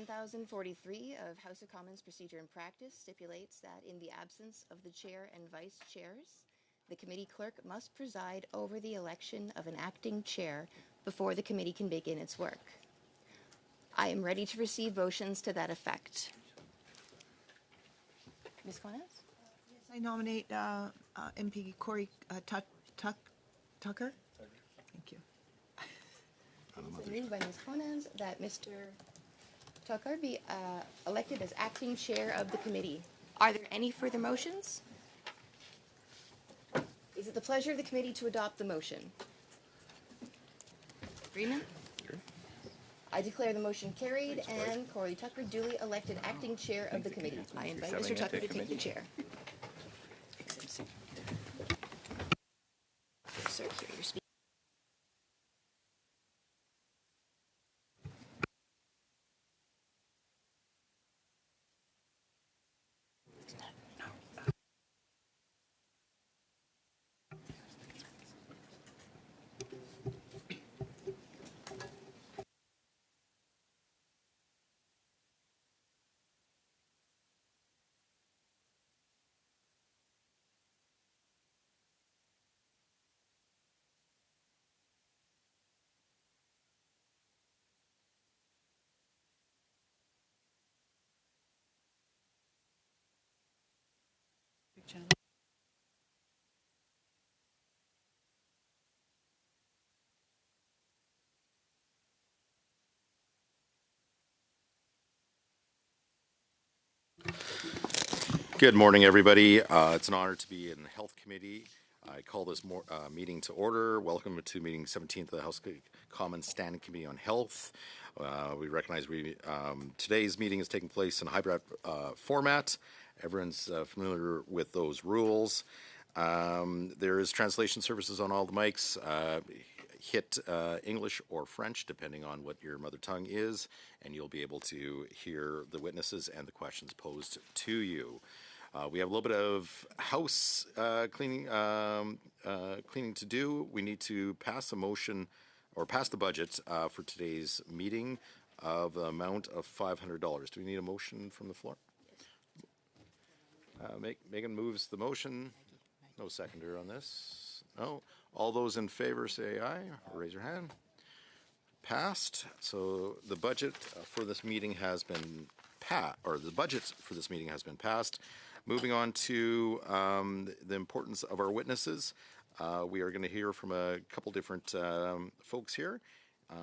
1043 of House of Commons Procedure and Practice stipulates that in the absence of the chair and vice chairs, the committee clerk must preside over the election of an acting chair before the committee can begin its work. I am ready to receive motions to that effect. Ms. Konez? Yes, I nominate MP Corey Tucker. Thank you. It's moved by Ms. Konez that Mr. Tucker be elected as acting chair of the committee. Are there any further motions? Is it the pleasure of the committee to adopt the motion? Agreement? Sure. I declare the motion carried and Corey Tucker duly elected acting chair of the committee. I invite Mr. Tucker to take the chair. Sir, here you're speaking. Good morning, everybody. It's an honor to be in the Health Committee. I call this meeting to order. Welcome to meeting 17th of the House Commons Standing Committee on Health. We recognize today's meeting is taking place in a hybrid format. Everyone's familiar with those rules. There is translation services on all the mics. Hit English or French, depending on what your mother tongue is, and you'll be able to hear the witnesses and the questions posed to you. We have a little bit of house cleaning to do. We need to pass a motion or pass the budget for today's meeting of the amount of $500. Do we need a motion from the floor? Megan moves the motion. No seconder on this. No. All those in favor say aye or raise your hand. Passed. So the budget for this meeting has been passed. Moving on to the importance of our witnesses. We are going to hear from a couple different folks here.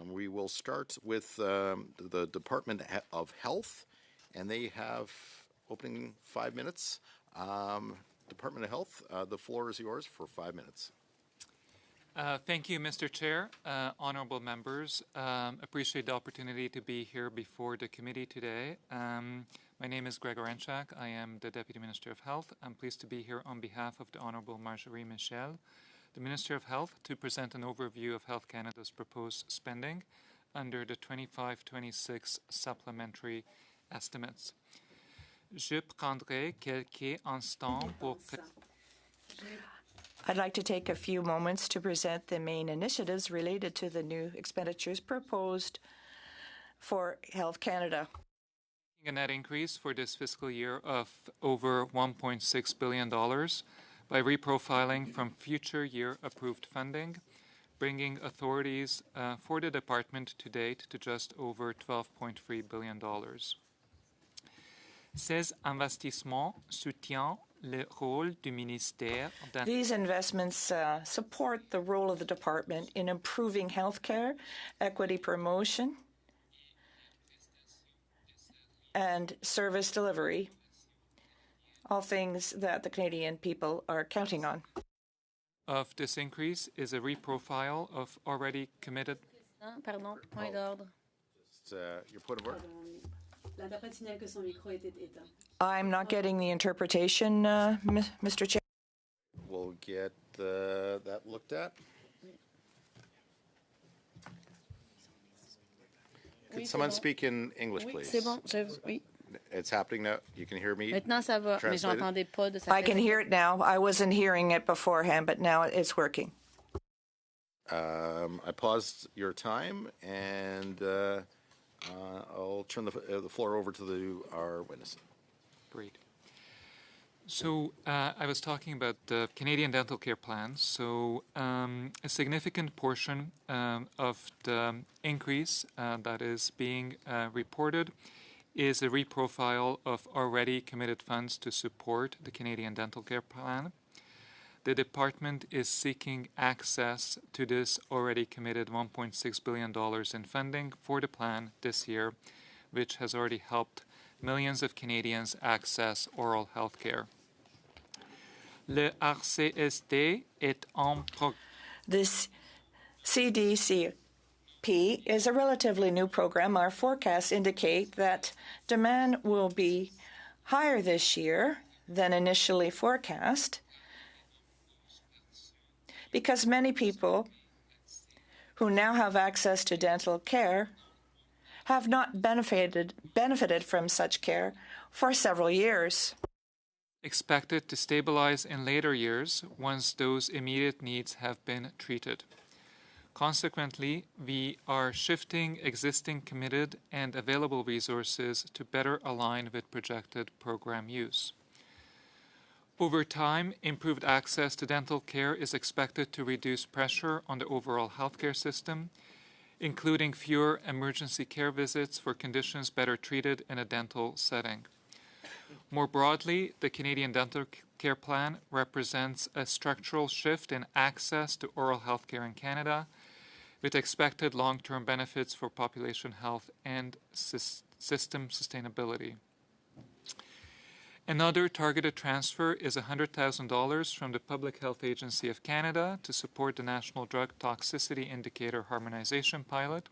We will start with the Department of Health, and they have opening 5 minutes. Department of Health, the floor is yours for 5 minutes. Thank you, Mr. Chair, honorable members. Appreciate the opportunity to be here before the committee today. My name is Greg Orenchak. I am the Deputy Minister of Health. I'm pleased to be here on behalf of the Honorable Marjorie Michel, the Minister of Health, to present an overview of Health Canada's proposed spending under the 25-26 supplementary estimates. Je prendrai quelques instants pour... I'd like to take a few moments to present the main initiatives related to the new expenditures proposed for Health Canada. A net increase for this fiscal year of over $1.6 billion by reprofiling from future year approved funding, bringing authorities for the department to date to just over $12.3 billion. Ces investissements soutiennent le rôle du ministère. These investments support the role of the department in improving healthcare, equity promotion, and service delivery, all things that the Canadian people are counting on. Of this increase is a reprofile of already committed... Pardon, point d'ordre. Your point of order. I'm not getting the interpretation, Mr. Chair. We'll get that looked at. Could someone speak in English, please? C'est bon, oui. It's happening now. You can hear me? Maintenant, ça va, mais j'entendais pas de ça. I can hear it now. I wasn't hearing it beforehand, but now it's working. I paused your time, and I'll turn the floor over to our witness. Great. So I was talking about the Canadian Dental Care Plan. So a significant portion of the increase that is being reported is a reprofile of already committed funds to support the Canadian Dental Care Plan. The department is seeking access to this already committed $1.6 billion in funding for the plan this year, which has already helped millions of Canadians access oral health care. Le RCSD est en This CDCP is a relatively new program. Our forecasts indicate that demand will be higher this year than initially forecast because many people who now have access to dental care have not benefited from such care for several years. Expected to stabilize in later years once those immediate needs have been treated. Consequently, we are shifting existing committed and available resources to better align with projected program use. Over time, improved access to dental care is expected to reduce pressure on the overall healthcare system, including fewer emergency care visits for conditions better treated in a dental setting. More broadly, the Canadian Dental Care Plan represents a structural shift in access to oral health care in Canada, with expected long-term benefits for population health and system sustainability. Another targeted transfer is $100,000 from the Public Health Agency of Canada to support the National Drug Toxicity Indicator Harmonization Pilot.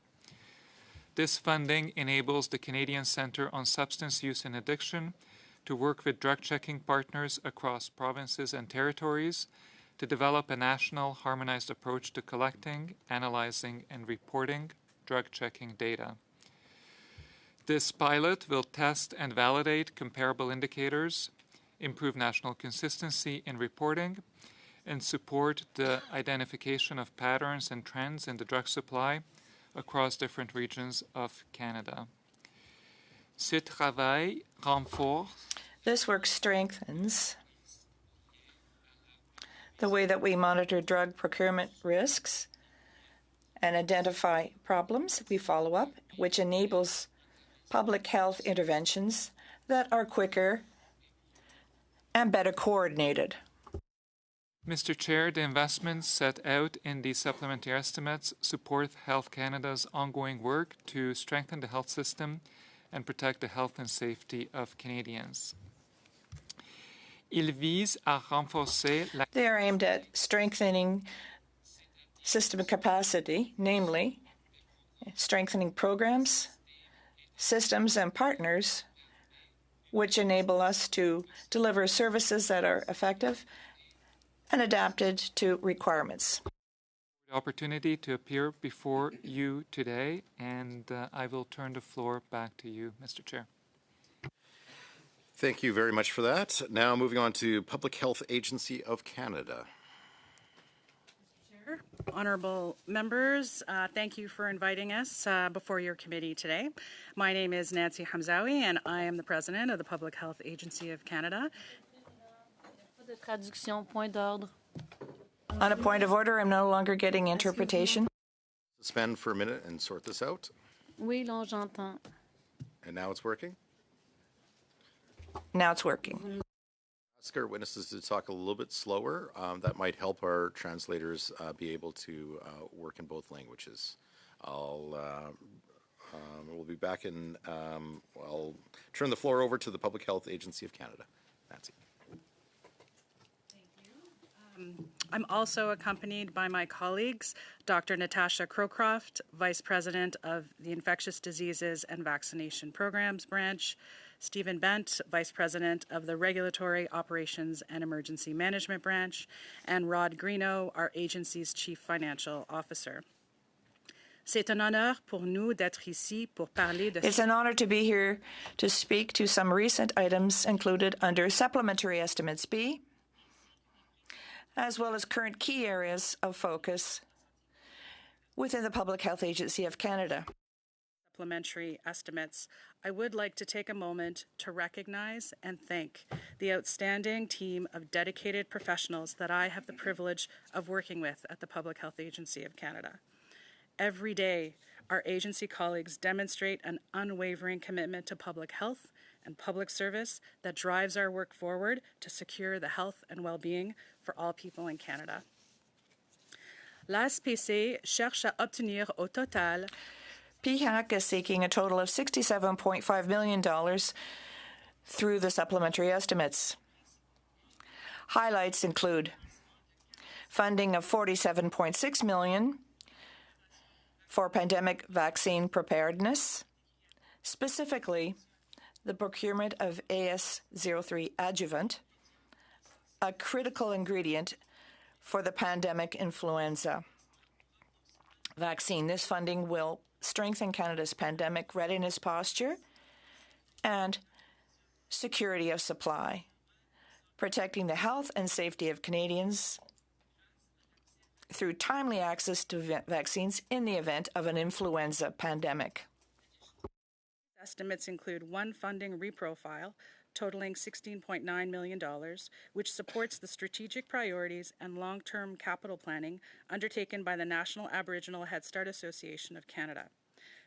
This funding enables the Canadian Centre on Substance Use and Addiction to work with drug checking partners across provinces and territories to develop a national harmonized approach to collecting, analyzing, and reporting drug checking data. This pilot will test and validate comparable indicators, improve national consistency in reporting, and support the identification of patterns and trends in the drug supply across different regions of Canada. Ce travail renforce. This work strengthens the way that we monitor drug procurement risks and identify problems. We follow up, which enables public health interventions that are quicker and better coordinated. Mr. Chair, the investments set out in these supplementary estimates support Health Canada's ongoing work to strengthen the health system and protect the health and safety of Canadians. Ils visent à renforcer la... They are aimed at strengthening system capacity, namely strengthening programs, systems, and partners which enable us to deliver services that are effective and adapted to requirements. The opportunity to appear before you today, and I will turn the floor back to you, Mr. Chair. Thank you very much for that. Now moving on to Public Health Agency of Canada. Chair, honorable members, thank you for inviting us before your committee today. My name is Nancy Hamzawi, and I am the president of the Public Health Agency of Canada. On a point of order, I'm no longer getting interpretation. Suspend for a minute and sort this out. Oui, là, j'entends. And now it's working? Now it's working. Ask our witnesses to talk a little bit slower. That might help our translators be able to work in both languages. We'll be back in, I'll turn the floor over to the Public Health Agency of Canada. Nancy. I'm also accompanied by my colleagues, Dr. Natasha Crowcroft, Vice President of the Infectious Diseases and Vaccination Programs Branch, Stephen Bent, Vice President of the Regulatory Operations and Emergency Management Branch, and Rod Greeno, our agency's Chief Financial Officer. C'est un honneur pour nous d'être ici pour parler de... It's an honor to be here to speak to some recent items included under Supplementary Estimates B, as well as current key areas of focus within the Public Health Agency of Canada. supplementary estimates, I would like to take a moment to recognize and thank the outstanding team of dedicated professionals that I have the privilege of working with at the Public Health Agency of Canada. Every day, our agency colleagues demonstrate an unwavering commitment to public health and public service that drives our work forward to secure the health and well-being for all people in Canada. L'ASPC cherche à obtenir au total PHAC is seeking a total of $67.5 million through the supplementary estimates. Highlights include funding of $47.6 million for pandemic vaccine preparedness, specifically the procurement of AS03 adjuvant, a critical ingredient for the pandemic influenza vaccine. This funding will strengthen Canada's pandemic readiness posture and security of supply, protecting the health and safety of Canadians through timely access to vaccines in the event of an influenza pandemic. Estimates include one funding reprofile totaling $16.9 million, which supports the strategic priorities and long-term capital planning undertaken by the National Aboriginal Head Start Association of Canada.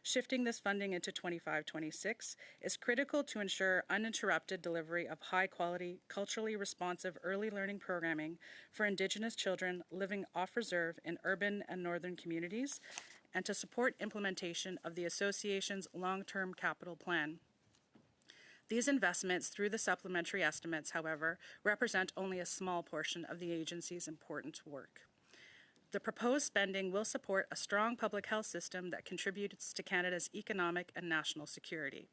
Shifting this funding into 25-26 is critical to ensure uninterrupted delivery of high-quality, culturally responsive early learning programming for Indigenous children living off-reserve in urban and northern communities, and to support implementation of the Association's long-term capital plan. These investments through the supplementary estimates, however, represent only a small portion of the agency's important work. The proposed spending will support a strong public health system that contributes to Canada's economic and national security.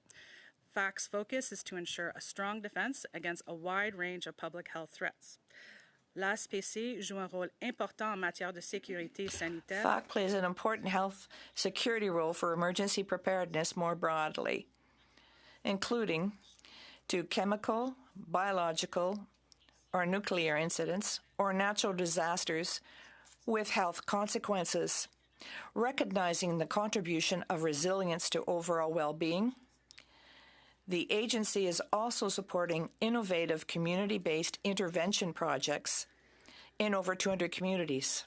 PHAC's focus is to ensure a strong defense against a wide range of public health threats. L'ASPC joue un rôle important en matière de sécurité sanitaire. PHAC plays an important health security role for emergency preparedness more broadly, including to chemical, biological, or nuclear incidents, or natural disasters with health consequences, recognizing the contribution of resilience to overall well-being. The agency is also supporting innovative community-based intervention projects in over 200 communities.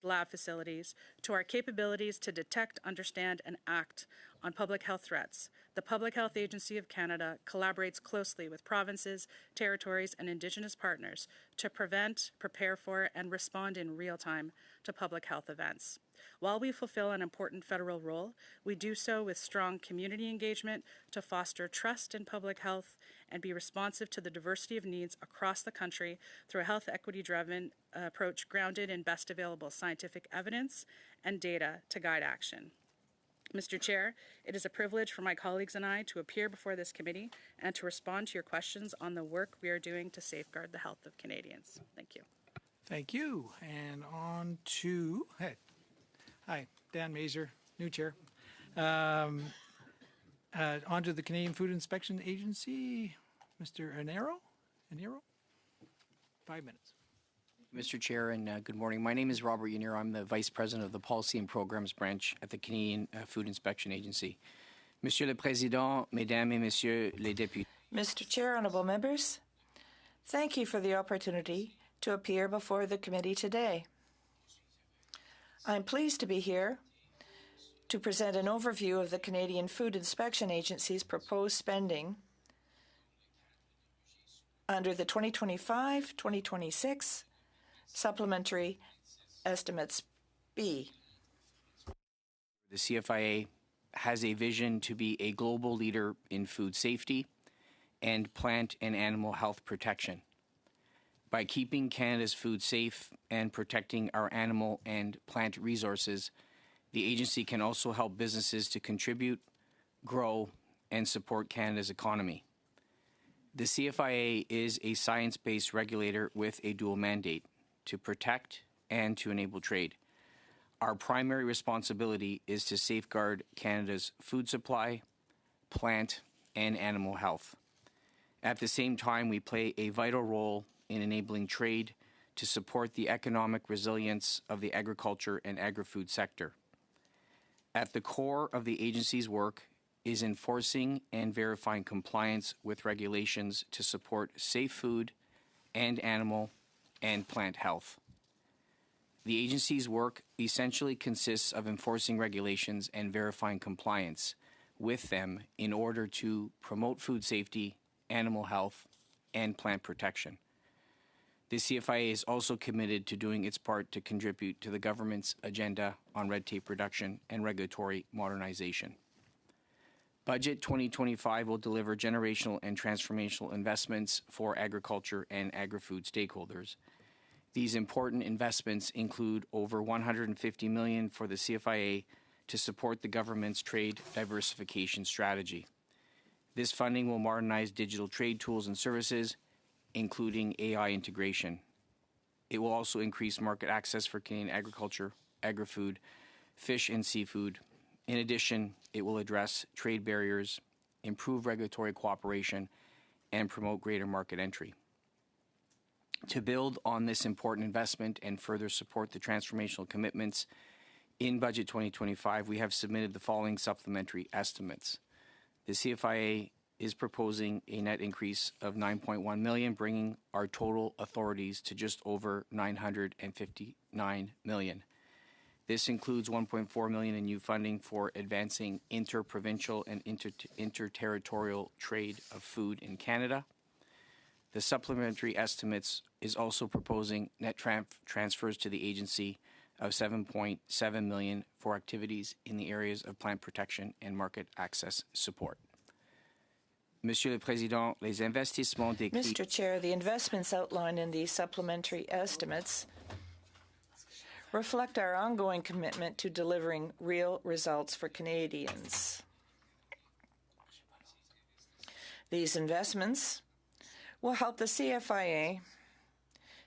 Lab facilities to our capabilities to detect, understand, and act on public health threats. The Public Health Agency of Canada collaborates closely with provinces, territories, and Indigenous partners to prevent, prepare for, and respond in real time to public health events. While we fulfill an important federal role, we do so with strong community engagement to foster trust in public health and be responsive to the diversity of needs across the country through a health equity-driven approach grounded in best available scientific evidence and data to guide action. Mr. Chair, it is a privilege for my colleagues and I to appear before this committee and to respond to your questions on the work we are doing to safeguard the health of Canadians. Thank you. Thank you. And on to, hi, Dan Mazur, new chair. On to the Canadian Food Inspection Agency, Mr. Anero. 5 minutes. Mr. Chair, and good morning. My name is Robert Yaniro. I'm the Vice President of the Policy and Programs Branch at the Canadian Food Inspection Agency. Monsieur le Président, Mesdames et Messieurs les députés. Mr. Chair, honourable members, thank you for the opportunity to appear before the committee today. I'm pleased to be here to present an overview of the Canadian Food Inspection Agency's proposed spending under the 2025-2026 Supplementary Estimates B. The CFIA has a vision to be a global leader in food safety and plant and animal health protection. By keeping Canada's food safe and protecting our animal and plant resources, the agency can also help businesses to contribute, grow, and support Canada's economy. The CFIA is a science-based regulator with a dual mandate: to protect and to enable trade. Our primary responsibility is to safeguard Canada's food supply, plant, and animal health. At the same time, we play a vital role in enabling trade to support the economic resilience of the agriculture and agri-food sector. At the core of the agency's work is enforcing and verifying compliance with regulations to support safe food and animal and plant health. The agency's work essentially consists of enforcing regulations and verifying compliance with them in order to promote food safety, animal health, and plant protection. The CFIA is also committed to doing its part to contribute to the government's agenda on red tape reduction and regulatory modernization. Budget 2025 will deliver generational and transformational investments for agriculture and agri-food stakeholders. These important investments include over $150 million for the CFIA to support the government's trade diversification strategy. This funding will modernize digital trade tools and services, including AI integration. It will also increase market access for Canadian agriculture, agri-food, fish and seafood. In addition, it will address trade barriers, improve regulatory cooperation, and promote greater market entry. To build on this important investment and further support the transformational commitments in Budget 2025, we have submitted the following supplementary estimates. The CFIA is proposing a net increase of $9.1 million, bringing our total authorities to just over $959 million. This includes $1.4 million in new funding for advancing interprovincial and interterritorial trade of food in Canada. The supplementary estimates is also proposing net transfers to the agency of $7.7 million for activities in the areas of plant protection and market access support. Monsieur le Président, les investissements décrits... Mr. Chair, the investments outlined in these supplementary estimates reflect our ongoing commitment to delivering real results for Canadians. These investments will help the CFIA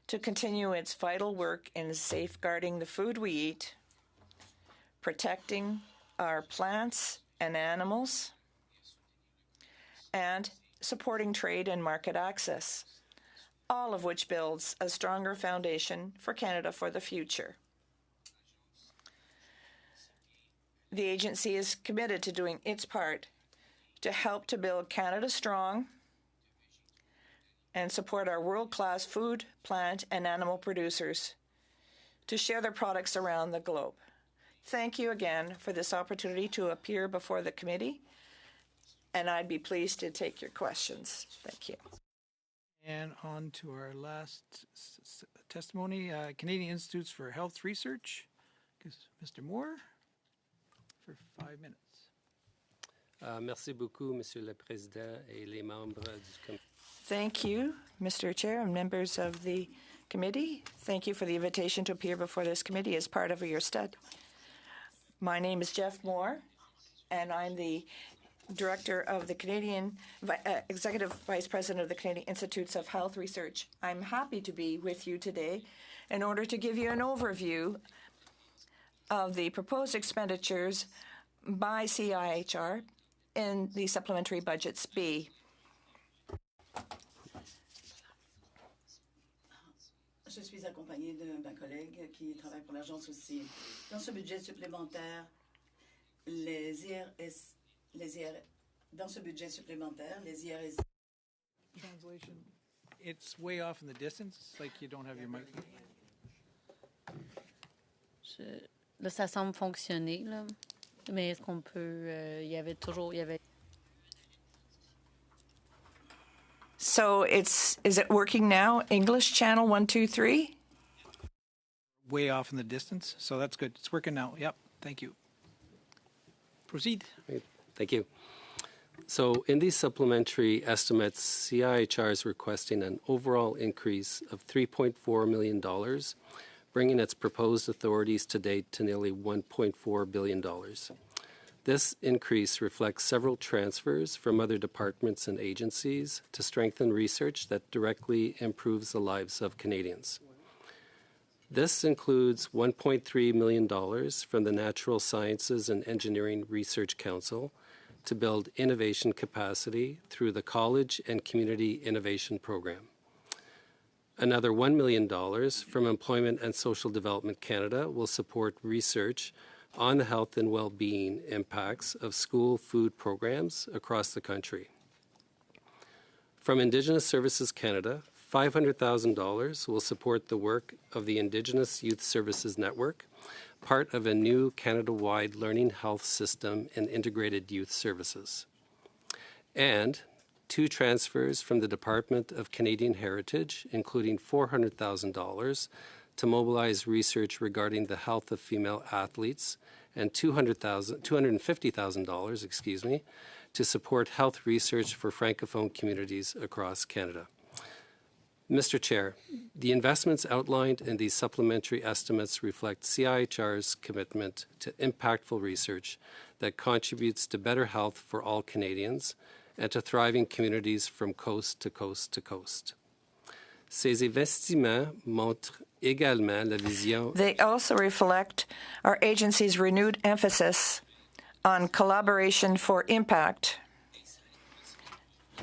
to continue its vital work in safeguarding the food we eat, protecting our plants and animals, and supporting trade and market access, all of which builds a stronger foundation for Canada for the future. The agency is committed to doing its part to help to build Canada strong and support our world-class food, plant, and animal producers to share their products around the globe. Thank you again for this opportunity to appear before the committee, and I'd be pleased to take your questions. Thank you. And on to our last testimony, Canadian Institutes for Health Research. Mr. Moore, for 5 minutes. Merci beaucoup, Monsieur le Président et les membres du comité. Thank you, Mr. Chair and members of the committee. Thank you for the invitation to appear before this committee as part of your study. My name is Jeff Moore, and I'm the Director of the Canadian, Executive Vice President of the Canadian Institutes of Health Research. I'm happy to be with you today in order to give you an overview of the proposed expenditures by CIHR in the Supplementary Budgets B. Je suis accompagnée d'un collègue qui travaille pour l'agence aussi. Dans ce budget supplémentaire, dans ce budget supplémentaire, les IRS. Translation, it's way off in the distance. It's like you don't have your mic. Là, ça semble fonctionner, là. Mais est-ce qu'on peut... il y avait... So is it working now? English channel 1, 2, 3? Way off in the distance, so that's good. It's working now. Yep, thank you. Proceed. Thank you. So in these supplementary estimates, CIHR is requesting an overall increase of $3.4 million, bringing its proposed authorities to date to nearly $1.4 billion. This increase reflects several transfers from other departments and agencies to strengthen research that directly improves the lives of Canadians. This includes $1.3 million from the Natural Sciences and Engineering Research Council to build innovation capacity through the College and Community Innovation Program. Another $1 million from Employment and Social Development Canada will support research on the health and well-being impacts of school food programs across the country. From Indigenous Services Canada, $500,000 will support the work of the Indigenous Youth Services Network, part of a new Canada-wide learning health system and integrated youth services. And 2 transfers from the Department of Canadian Heritage, including $400,000 to mobilize research regarding the health of female athletes, and $250,000, to support health research for Francophone communities across Canada. Mr. Chair, the investments outlined in these supplementary estimates reflect CIHR's commitment to impactful research that contributes to better health for all Canadians and to thriving communities from coast to coast to coast. Ces investissements montrent également la vision. They also reflect our agency's renewed emphasis on collaboration for impact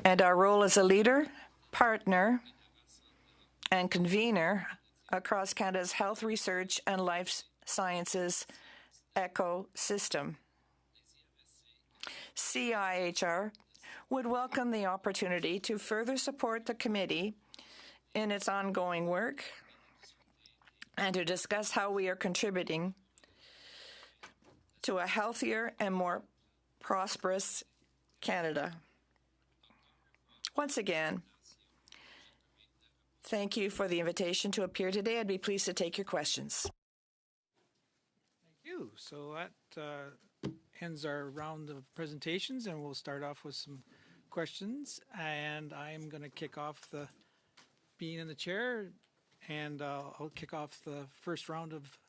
and our role as a leader, partner, and convener across Canada's health research and life sciences ecosystem. CIHR would welcome the opportunity to further support the committee in its ongoing work and to discuss how we are contributing to a healthier and more prosperous Canada. Once again, thank you for the invitation to appear today. I'd be pleased to take your questions. Thank you. So that ends our round of presentations, and we'll start off with some questions. And I'm going to kick off being in the chair, and I'll kick off the first round of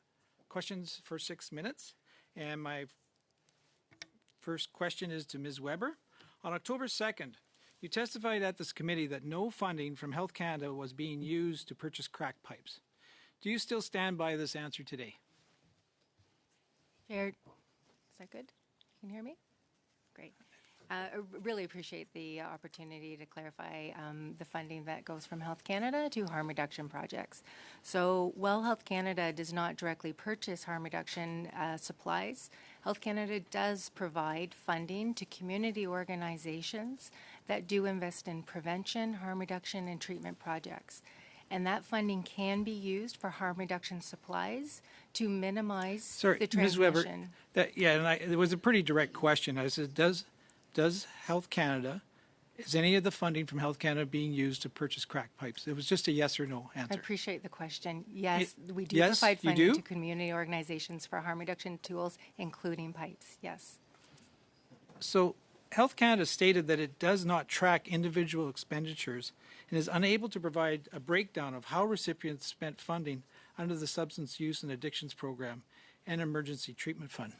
questions for 6 minutes. And my first question is to Ms. Weber. On October 2nd, you testified at this committee that no funding from Health Canada was being used to purchase crack pipes. Do you still stand by this answer today? Chair, is that good? Can you hear me? Great. I really appreciate the opportunity to clarify the funding that goes from Health Canada to harm reduction projects. So while Health Canada does not directly purchase harm reduction supplies, Health Canada does provide funding to community organizations that do invest in prevention, harm reduction, and treatment projects. And that funding can be used for harm reduction supplies to minimize the transmission. Ms. Weber, it was a pretty direct question. I said, does Health Canada, is any of the funding from Health Canada being used to purchase crack pipes? It was just a yes or no answer. I appreciate the question. Yes, we do provide funding to community organizations for harm reduction tools, including pipes, yes. So Health Canada stated that it does not track individual expenditures and is unable to provide a breakdown of how recipients spent funding under the Substance Use and Addictions Program and Emergency Treatment Fund.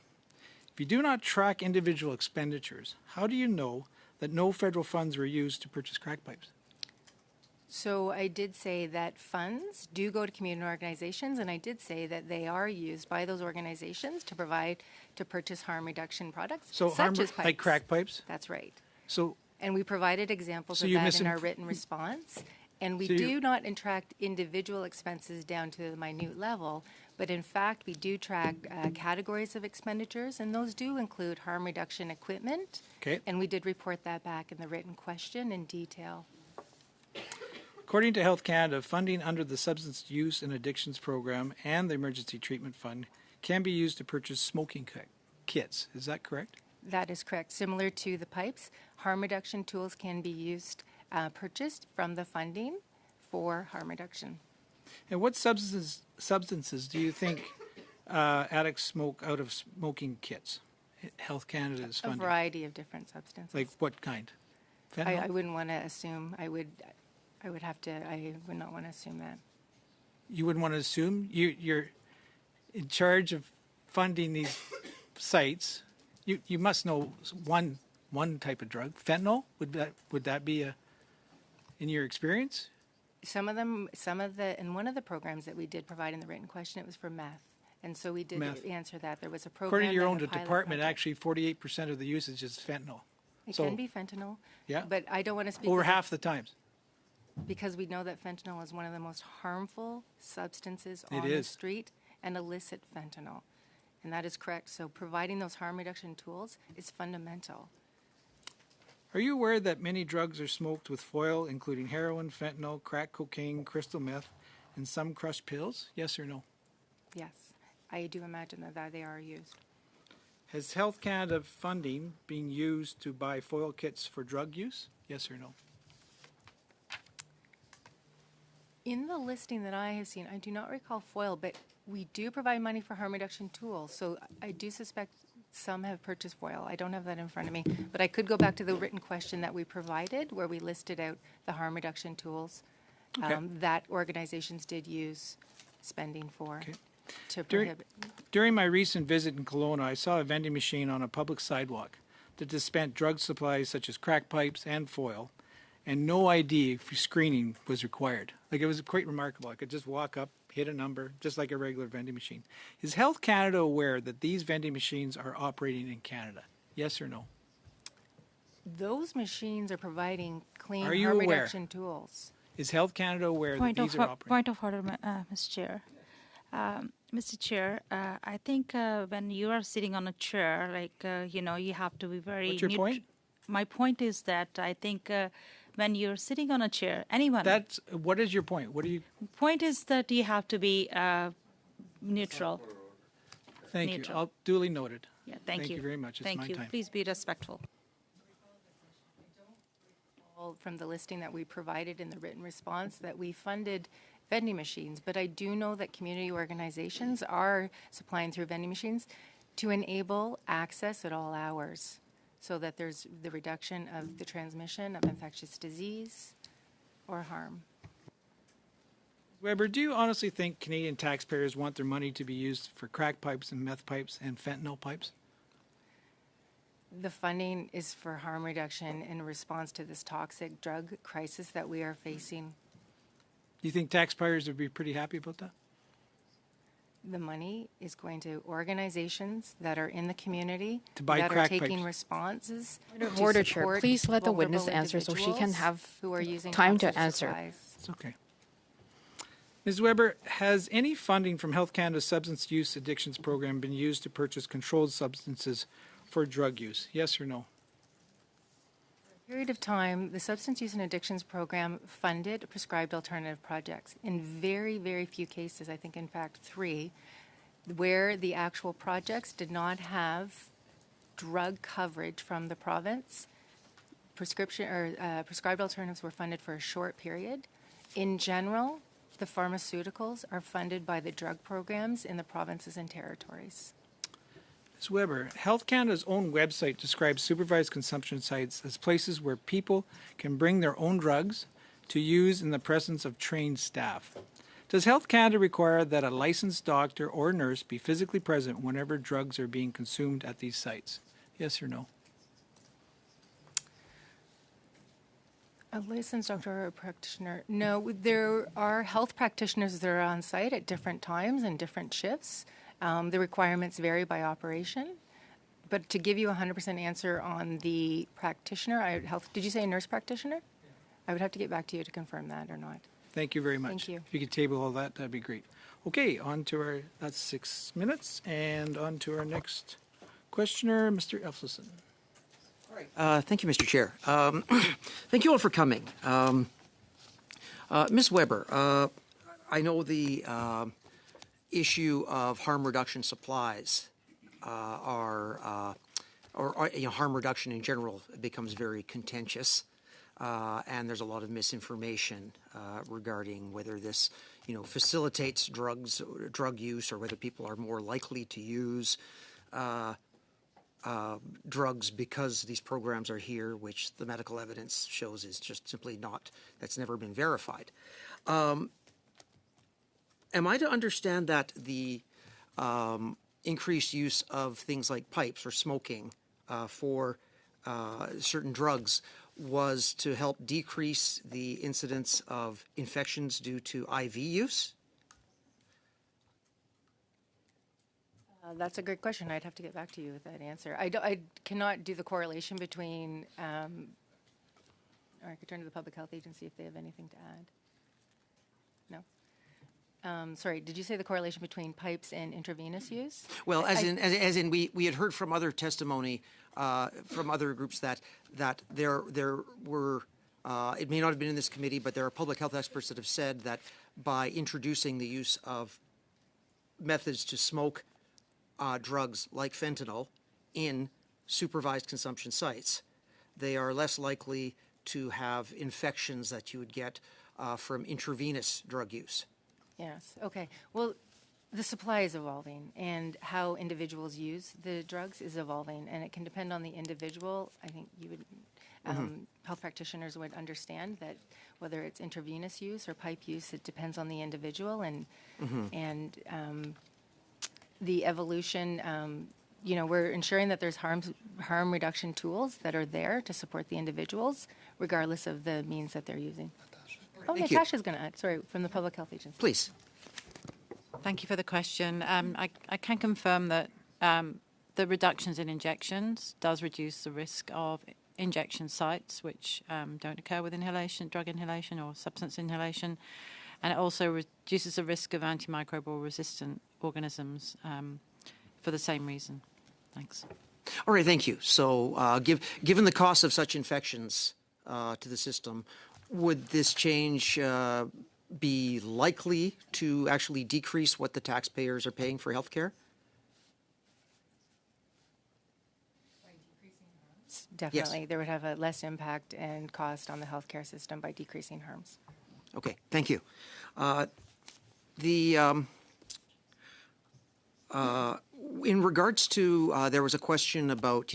If you do not track individual expenditures, how do you know that no federal funds were used to purchase crack pipes? So I did say that funds do go to community organizations, and I did say that they are used by those organizations to purchase harm reduction products, such as pipes. Like crack pipes? That's right. So, and we provided examples of that in our written response. And we do not track individual expenses down to the minute level, but in fact, we do track categories of expenditures, and those do include harm reduction equipment. Okay. And we did report that back in the written question in detail. According to Health Canada, funding under the Substance Use and Addictions Program and the Emergency Treatment Fund can be used to purchase smoking kits. Is that correct? That is correct. Similar to the pipes, harm reduction tools can be used, purchased from the funding for harm reduction. And what substances do you think addicts smoke out of smoking kits? Health Canada is funding. A variety of different substances. Like what kind? Fentanyl? I wouldn't want to assume. I would not want to assume that. You wouldn't want to assume? You're in charge of funding these sites. You must know one type of drug. Fentanyl? Would that be in your experience? In one of the programs that we did provide in the written question, it was for meth. And so we did answer that. There was a program. According to your own department, actually 48% of the usage is fentanyl. It can be fentanyl. Yeah. But I don't want to speak. Over half the times. Because we know that fentanyl is one of the most harmful substances on the street, and illicit fentanyl. And that is correct. So providing those harm reduction tools is fundamental. Are you aware that many drugs are smoked with foil, including heroin, fentanyl, crack cocaine, crystal meth, and some crushed pills? Yes or no? Yes, I do imagine that they are used. Has Health Canada funding been used to buy foil kits for drug use? Yes or no? In the listing that I have seen, I do not recall foil, but we do provide money for harm reduction tools. So I do suspect some have purchased foil. I don't have that in front of me, but I could go back to the written question that we provided where we listed out the harm reduction tools that organizations did use spending for to prohibit. During my recent visit in Kelowna, I saw a vending machine on a public sidewalk that dispensed drug supplies such as crack pipes and foil, and no ID screening was required. Like, it was quite remarkable. I could just walk up, hit a number, just like a regular vending machine. Is Health Canada aware that these vending machines are operating in Canada? Yes or no? Those machines are providing clean Are you harm aware? reduction tools. Is Health Canada aware that these are operating? Point of order, Mr. Chair. Mr. Chair, I think when you are sitting on a chair, like, you have to be very... What's your point? My point is that I think when you're sitting on a chair, anyone... What is your point? What do you... Point is that you have to be neutral. Thank Neutral. you. I'll duly noted. Yeah, thank you. Thank you very much. It's Thank my you. time. Please be respectful. From the listing that we provided in the written response that we funded vending machines, but I do know that community organizations are supplying through vending machines to enable access at all hours so that there's the reduction of the transmission of infectious disease or harm. Weber, do you honestly think Canadian taxpayers want their money to be used for crack pipes and meth pipes and fentanyl pipes? The funding is for harm reduction in response to this toxic drug crisis that we are facing. Do you think taxpayers would be pretty happy about that? The money is going to organizations that are in the community To buy that are crack taking pipes. responses. Order, to Chair. support Please let the witness vulnerable answer so she can individuals have who are using time to toxic answer. supplies. It's okay. Ms. Weber, has any funding from Health Canada's Substance Use Addictions Program been used to purchase controlled substances for drug use? Yes or no? Period of time, the Substance Use and Addictions Program funded prescribed alternative projects. In very, very few cases, I think in fact 3, where the actual projects did not have drug coverage from the province, prescription or prescribed alternatives were funded for a short period. In general, the pharmaceuticals are funded by the drug programs in the provinces and territories. Ms. Weber, Health Canada's own website describes supervised consumption sites as places where people can bring their own drugs to use in the presence of trained staff. Does Health Canada require that a licensed doctor or nurse be physically present whenever drugs are being consumed at these sites? Yes or no? A licensed doctor or a practitioner? No, there are health practitioners that are on site at different times and different shifts. The requirements vary by operation. But to give you a 100% answer on the practitioner, did you say a nurse practitioner? I would have to get back to you to confirm that or not. Thank you very much. Thank you. If you could table all that, that'd be great. Okay, on to our, that's 6 minutes, and on to our next questioner, Mr. Elfson. Thank you, Mr. Chair. Thank you all for coming. Ms. Weber, I know the issue of harm reduction supplies or harm reduction in general becomes very contentious, and there's a lot of misinformation regarding whether this, facilitates drug use, or whether people are more likely to use drugs because these programs are here, which the medical evidence shows is just simply not, that's never been verified. Am I to understand that the increased use of things like pipes or smoking for certain drugs was to help decrease the incidence of infections due to IV use? That's a great question. I'd have to get back to you with that answer. I cannot do the correlation between, or I could turn to the Public Health Agency if they have anything to add. No? sorry, did you say the correlation between pipes and intravenous use? Well, as in we had heard from other testimony from other groups that there were it may not have been in this committee, but there are public health experts that have said that by introducing the use of methods to smoke drugs like fentanyl in supervised consumption sites, they are less likely to have infections that you would get from intravenous drug use. Yes, okay. Well, the supply is evolving, and how individuals use the drugs is evolving, and it can depend on the individual. I think you would, health practitioners would understand that whether it's intravenous use or pipe use, it depends on the individual, and the evolution. You know, we're ensuring that there's harm reduction tools that are there to support the individuals, regardless of the means that they're using. Oh, Thank you. Natasha's going to add. Sorry, from the Public Health Agency. Please. Thank you for the question. I can confirm that the reductions in injections does reduce the risk of injection sites which don't occur with inhalation, drug inhalation or substance inhalation, and it also reduces the risk of antimicrobial resistant organisms for the same reason. Thanks. All right, thank you. So given the cost of such infections to the system, would this change be likely to actually decrease what the taxpayers are paying for health care? Definitely. Yes. There would have a less impact and cost on the healthcare system by decreasing harms. Okay, thank you. In regards to, there was a question about,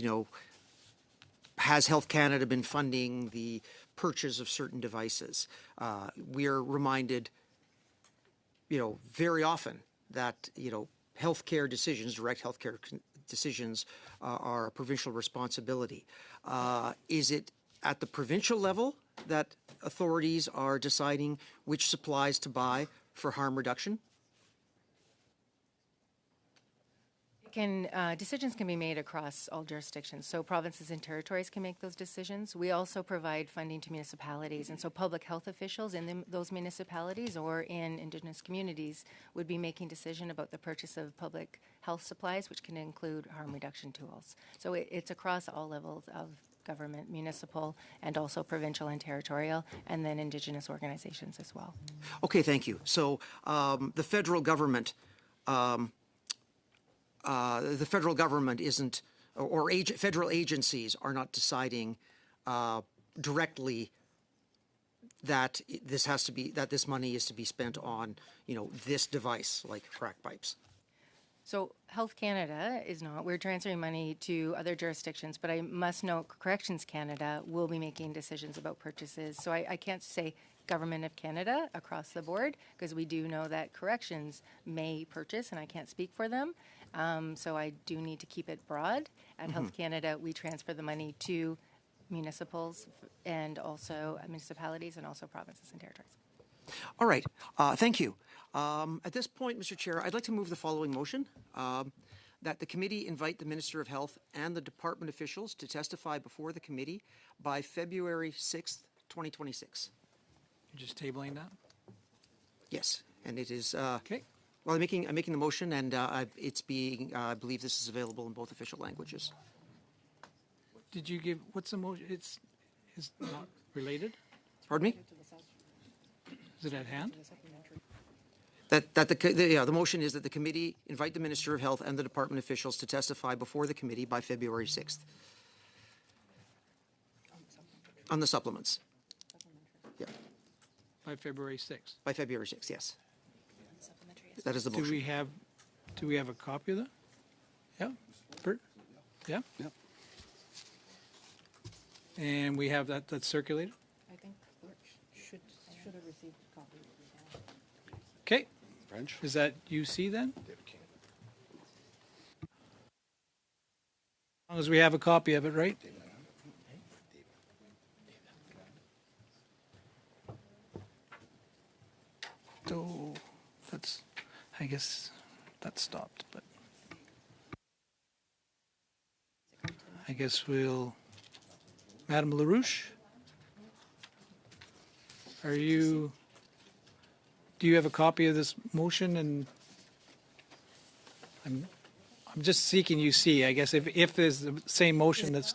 has Health Canada been funding the purchase of certain devices? We're reminded, very often that, healthcare decisions, direct healthcare decisions are a provincial responsibility. Is it at the provincial level that authorities are deciding which supplies to buy for harm reduction? Decisions can be made across all jurisdictions. So provinces and territories can make those decisions. We also provide funding to municipalities. And so public health officials in those municipalities or in Indigenous communities would be making decision about the purchase of public health supplies, which can include harm reduction tools. So it's across all levels of government, municipal, and also provincial and territorial, and then Indigenous organizations as well. Okay, thank you. So the federal government isn't, or federal agencies are not deciding directly that this money is to be spent on, this device like crack pipes. So Health Canada is not. We're transferring money to other jurisdictions, but I must note Corrections Canada will be making decisions about purchases. So I can't say Government of Canada across the board because we do know that corrections may purchase, and I can't speak for them. So I do need to keep it broad. At Health Canada, we transfer the money to municipals and also municipalities and also provinces and territories. All right. Thank you. At this point, Mr. Chair, I'd like to move the following motion, that the committee invite the Minister of Health and the department officials to testify before the committee by February 6th, 2026. You're just tabling that? Yes, and it is... Okay. Well, I'm making the motion, and it's being, I believe this is available in both official languages. Did you give, what's the motion? It's not related? Pardon me? Is it at hand? The motion is that the committee invite the Minister of Health and the department officials to testify before the committee by February 6th. On the supplements. Yeah. By February 6th. By February 6th, yes. That is the motion. Do we have a copy of that? Yeah. Bert? Yeah? Yep. And we have that's circulated? I think should have received a copy. Okay. French? Is that UC then? As long as we have a copy of it, right? So I guess that stopped, but I guess Madame LaRouche, are you do you have a copy of this motion? And I'm just seeking you see, I guess, if there's the same motion that's.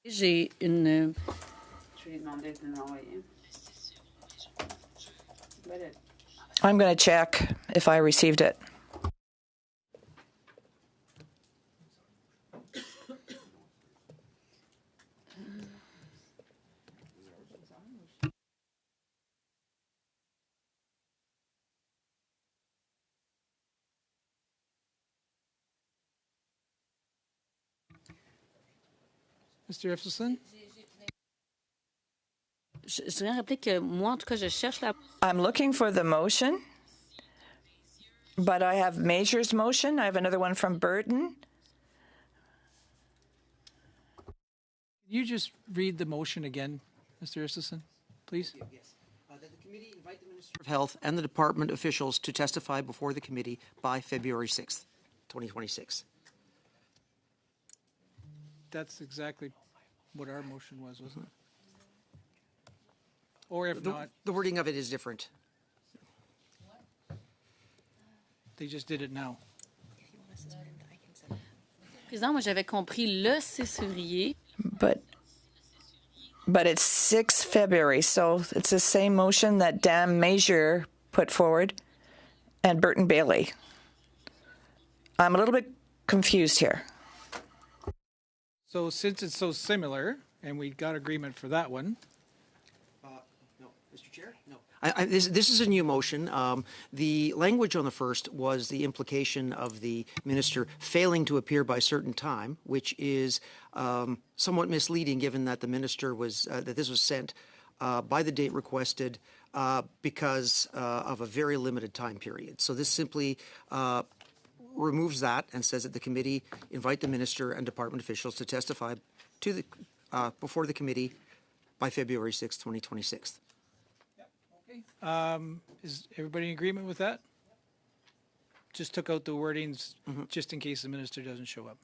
J'ai une. Je lui ai demandé de l'envoyer. I'm going to check if I received it. Mr. Effelson? Je voudrais rappeler que moi, en tout cas, je cherche la. I'm looking for the motion, but I have Major's motion. I have another one from Burton. Can you just read the motion again, Mr. Effelson, please? Yes. That the committee invite the Minister of Health and the department officials to testify before the committee by February 6th, 2026. That's exactly what our motion was, wasn't it? Or if not, The wording of it is different. they just did it now. Président, moi, j'avais compris le 6 février. But it's 6 February, so it's the same motion that Dan Major put forward and Burton Bailey. I'm a little bit confused here. So since it's so similar, and we got agreement for that one. No, Mr. Chair? No. This is a new motion. The language on the first was the implication of the minister failing to appear by a certain time, which is somewhat misleading given that the minister was, that this was sent by the date requested because of a very limited time period. So this simply removes that and says that the committee invite the minister and department officials to testify to the before the committee by February 6th, 2026. Is everybody in agreement with that? Just took out the wordings just in case the minister doesn't show up.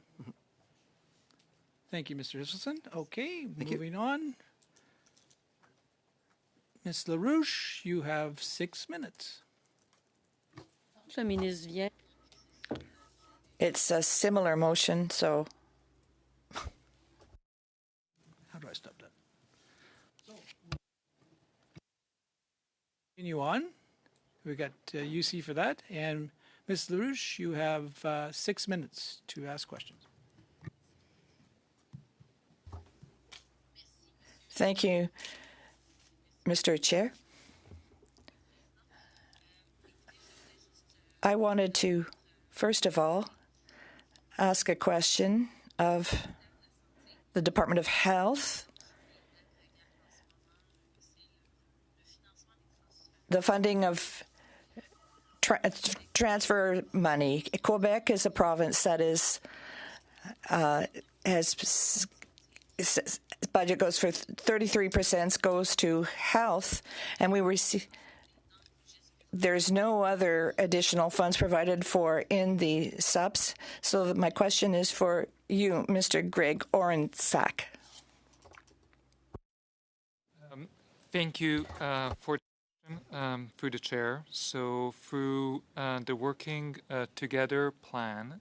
Thank you, Mr. Isselson. Okay, moving on. Ms. LaRouche, you have 6 minutes. Le ministre vient. It's a similar motion, so How do I stop that? Continue on. We got UC for that. And Ms. LaRouche, you have 6 minutes to ask questions. thank you, Mr. Chair. I wanted to, first of all, ask a question of the Department of Health. The funding of transfer money. Quebec is a province that is has budget goes for 33% goes to health, and we receive. There's no other additional funds provided for in the subs. So my question is for you, Mr. Greg Orensack. Thank you for through the chair. So through the working together plan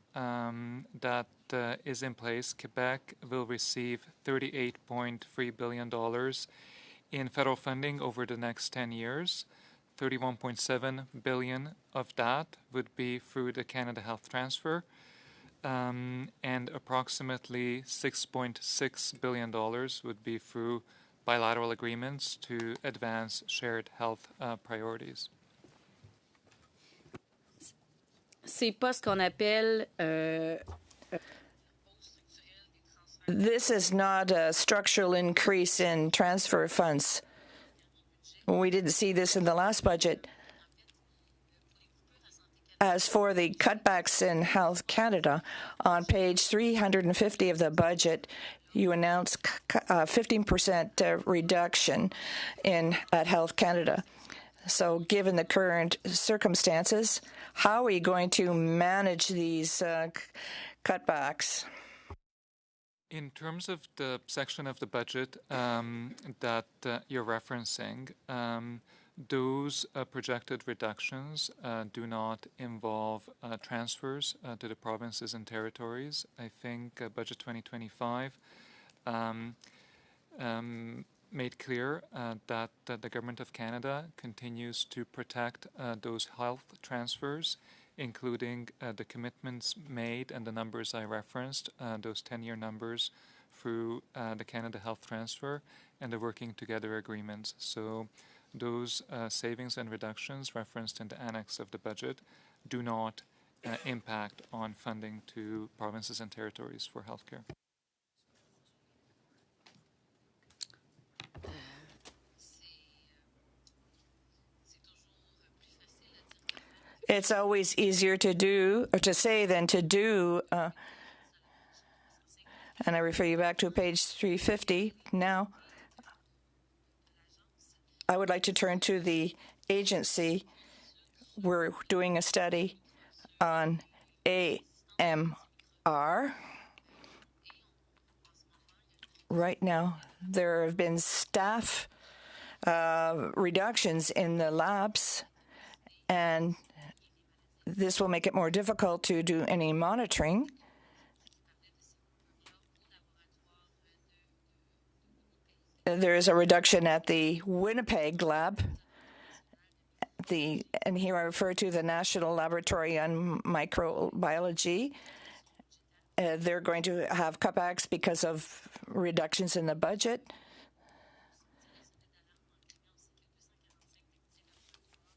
that is in place, Quebec will receive $38.3 billion in federal funding over the next 10 years. 31.7 billion of that would be through the Canada Health Transfer, and approximately $6.6 billion would be through bilateral agreements to advance shared health priorities. C'est pas ce qu'on appelle. This is not a structural increase in transfer funds. We didn't see this in the last budget. As for the cutbacks in Health Canada, on page 350 of the budget, you announced a 15% reduction at Health Canada. So given the current circumstances, how are you going to manage these cutbacks? In terms of the section of the budget that you're referencing, Those projected reductions do not involve transfers to the provinces and territories. I think Budget 2025 made clear that the Government of Canada continues to protect those health transfers, including the commitments made and the numbers I referenced, those 10-year numbers through the Canada Health Transfer and the Working Together agreements. So those savings and reductions referenced in the annex of the budget do not impact on funding to provinces and territories for healthcare. It's always easier to do or to say than to do. And I refer you back to page 350. Now, I would like to turn to the agency. We're doing a study on AMR. Right now, there have been staff reductions in the labs, and this will make it more difficult to do any monitoring. There is a reduction at the Winnipeg lab. And here I refer to the National Laboratory on Microbiology. They're going to have cutbacks because of reductions in the budget.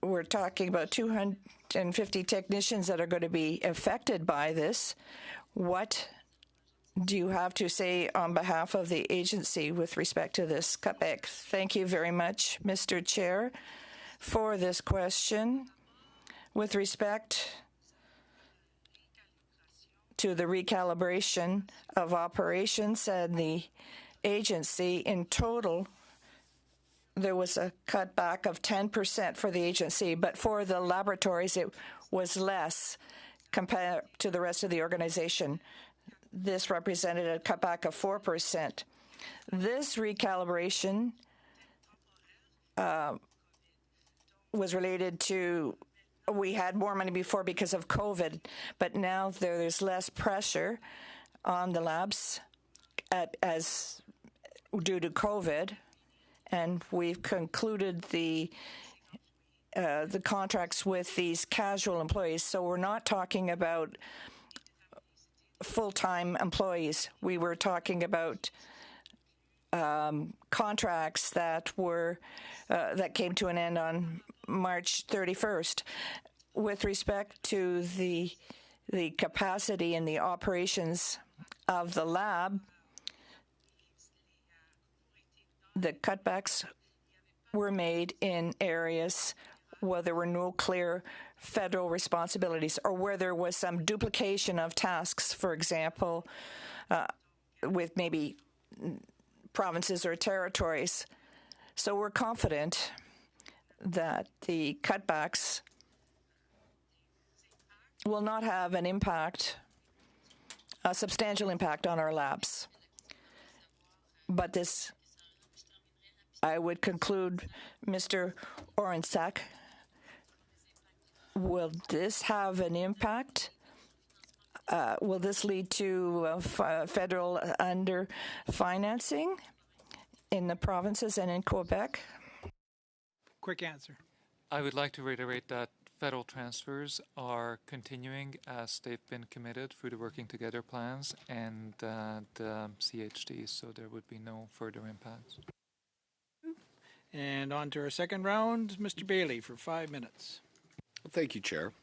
We're talking about 250 technicians that are going to be affected by this. What do you have to say on behalf of the agency with respect to this cutback? Thank you very much, Mr. Chair, for this question. With respect to the recalibration of operations and the agency in total, there was a cutback of 10% for the agency, but for the laboratories, it was less compared to the rest of the organization. This represented a cutback of 4%. This recalibration was related to, we had more money before because of COVID, but now there's less pressure on the labs as due to COVID. And we've concluded the contracts with these casual employees. So we're not talking about full-time employees. We were talking about contracts that were that came to an end on March 31st. With respect to the capacity and the operations of the lab, the cutbacks were made in areas where there were no clear federal responsibilities or where there was some duplication of tasks, for example, with maybe provinces or territories. So we're confident that the cutbacks will not have an impact, a substantial impact on our labs. But this, I would conclude, Mr. Orensek, will this have an impact? Will this lead to federal underfinancing in the provinces and in Quebec? Quick answer. I would like to reiterate that federal transfers are continuing as they've been committed through the Working Together plans and the CHD, so there would be no further impacts. And on to our second round, Mr. Bailey for 5 minutes. Thank you, Chair.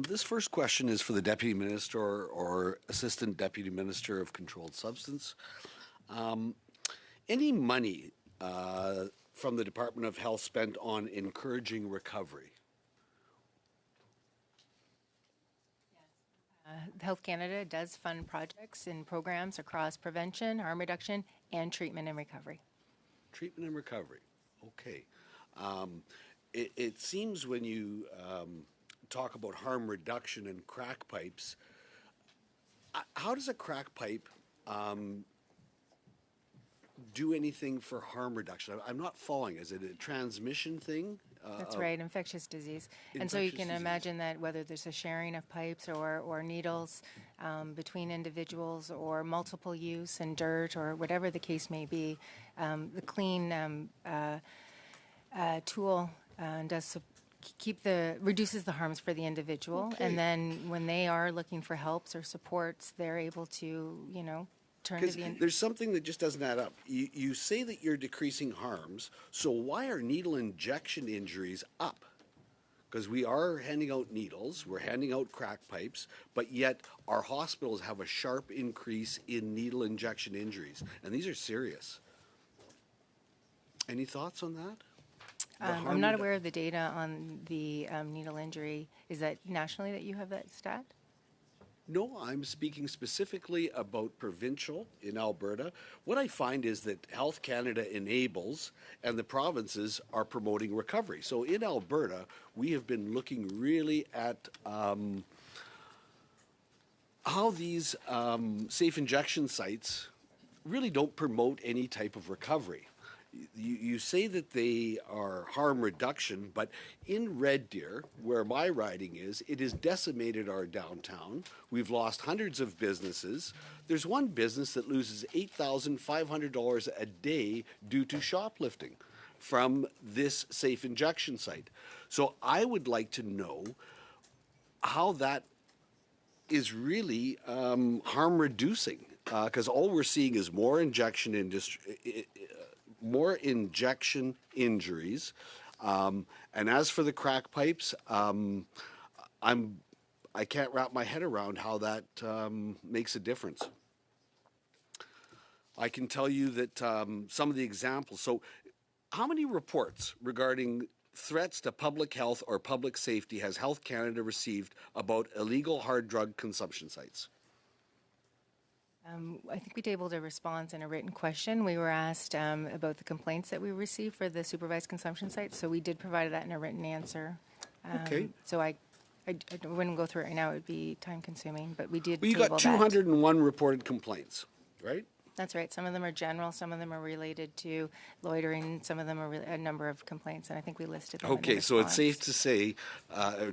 This first question is for the Deputy Minister or Assistant Deputy Minister of Controlled Substance. Any money from the Department of Health spent on encouraging recovery? Health Canada does fund projects and programs across prevention, harm reduction, and treatment and recovery. Treatment and recovery. Okay. It seems when you talk about harm reduction and crack pipes, how does a crack pipe do anything for harm reduction? I'm not following. Is it a transmission thing? That's right, infectious disease. And so you Infectious can disease. imagine that whether there's a sharing of pipes or needles between individuals or multiple use and dirt or whatever the case may be, the clean tool reduces the harms for the individual. Okay. And then when they are looking for helps or supports, they're able to, turn to Because the there's something that just doesn't add up. You say that you're decreasing harms, so why are needle injection injuries up? Because we are handing out needles, we're handing out crack pipes, but yet our hospitals have a sharp increase in needle injection injuries, and these are serious. Any thoughts on that? I'm not aware of the data on the needle injury. Is that nationally that you have that stat? No, I'm speaking specifically about provincial in Alberta. What I find is that Health Canada enables and the provinces are promoting recovery. So in Alberta, we have been looking really at how these safe injection sites really don't promote any type of recovery. You say that they are harm reduction, but in Red Deer, where my riding is, it has decimated our downtown. We've lost hundreds of businesses. There's one business that loses $8,500 a day due to shoplifting from this safe injection site. So I would like to know how that is really harm reducing, because all we're seeing is more injection injuries. And as for the crack pipes, I can't wrap my head around how that makes a difference. I can tell you that some of the examples. So, how many reports regarding threats to public health or public safety has Health Canada received about illegal hard drug consumption sites? I think we tabled a response in a written question. We were asked about the complaints that we received for the supervised consumption sites, so we did provide that in a written answer. Okay. So I wouldn't go through it right now; it would be time consuming. But we did. Well, you table got that. 201 reported complaints, right? That's right. Some of them are general. Some of them are related to loitering. Some of them are a number of complaints, and I think we listed them. Okay, in the so it's response. safe to say,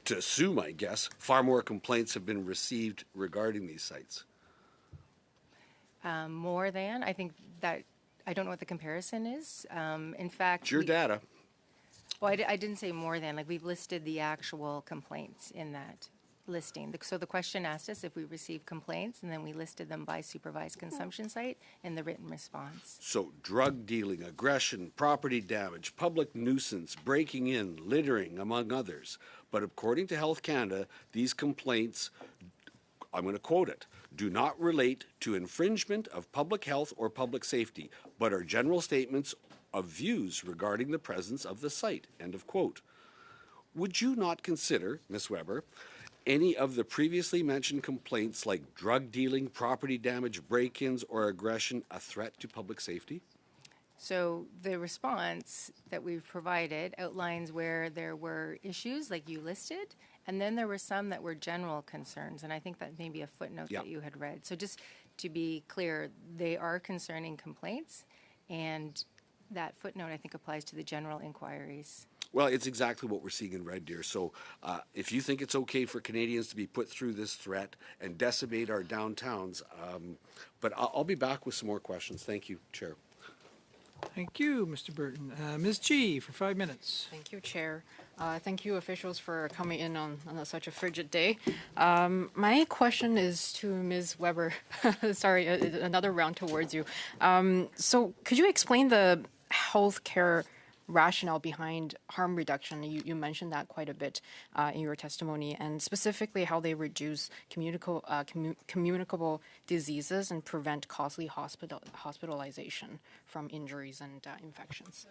to assume, I guess, far more complaints have been received regarding these sites. More than I think that I don't know what the comparison is. In fact, It's your data. Well, I didn't say more than. Like we've listed the actual complaints in that listing. So the question asked us if we received complaints, and then we listed them by supervised consumption site in the written response. So drug dealing, aggression, property damage, public nuisance, breaking in, littering, among others. But according to Health Canada, these complaints, I'm going to quote it, do not relate to infringement of public health or public safety, but are general statements of views regarding the presence of the site, end of quote. Would you not consider, Ms. Weber, any of the previously mentioned complaints like drug dealing, property damage, break-ins, or aggression a threat to public safety? So the response that we've provided outlines where there were issues like you listed, and then there were some that were general concerns, and I think that may be a footnote Yeah. that you had read. So just to be clear, they are concerning complaints, and that footnote I think applies to the general inquiries. Well, it's exactly what we're seeing in Red Deer. So if you think it's okay for Canadians to be put through this threat and decimate our downtowns, but I'll be back with some more questions. Thank you, Chair. Thank you, Mr. Burton. Ms. G for 5 minutes. Thank you, Chair. Thank you, officials, for coming in on such a frigid day. My question is to Ms. Weber. Sorry, another round towards you. So could you explain the healthcare rationale behind harm reduction? You mentioned that quite a bit in your testimony, and specifically how they reduce communicable diseases and prevent costly hospitalization from injuries and infections.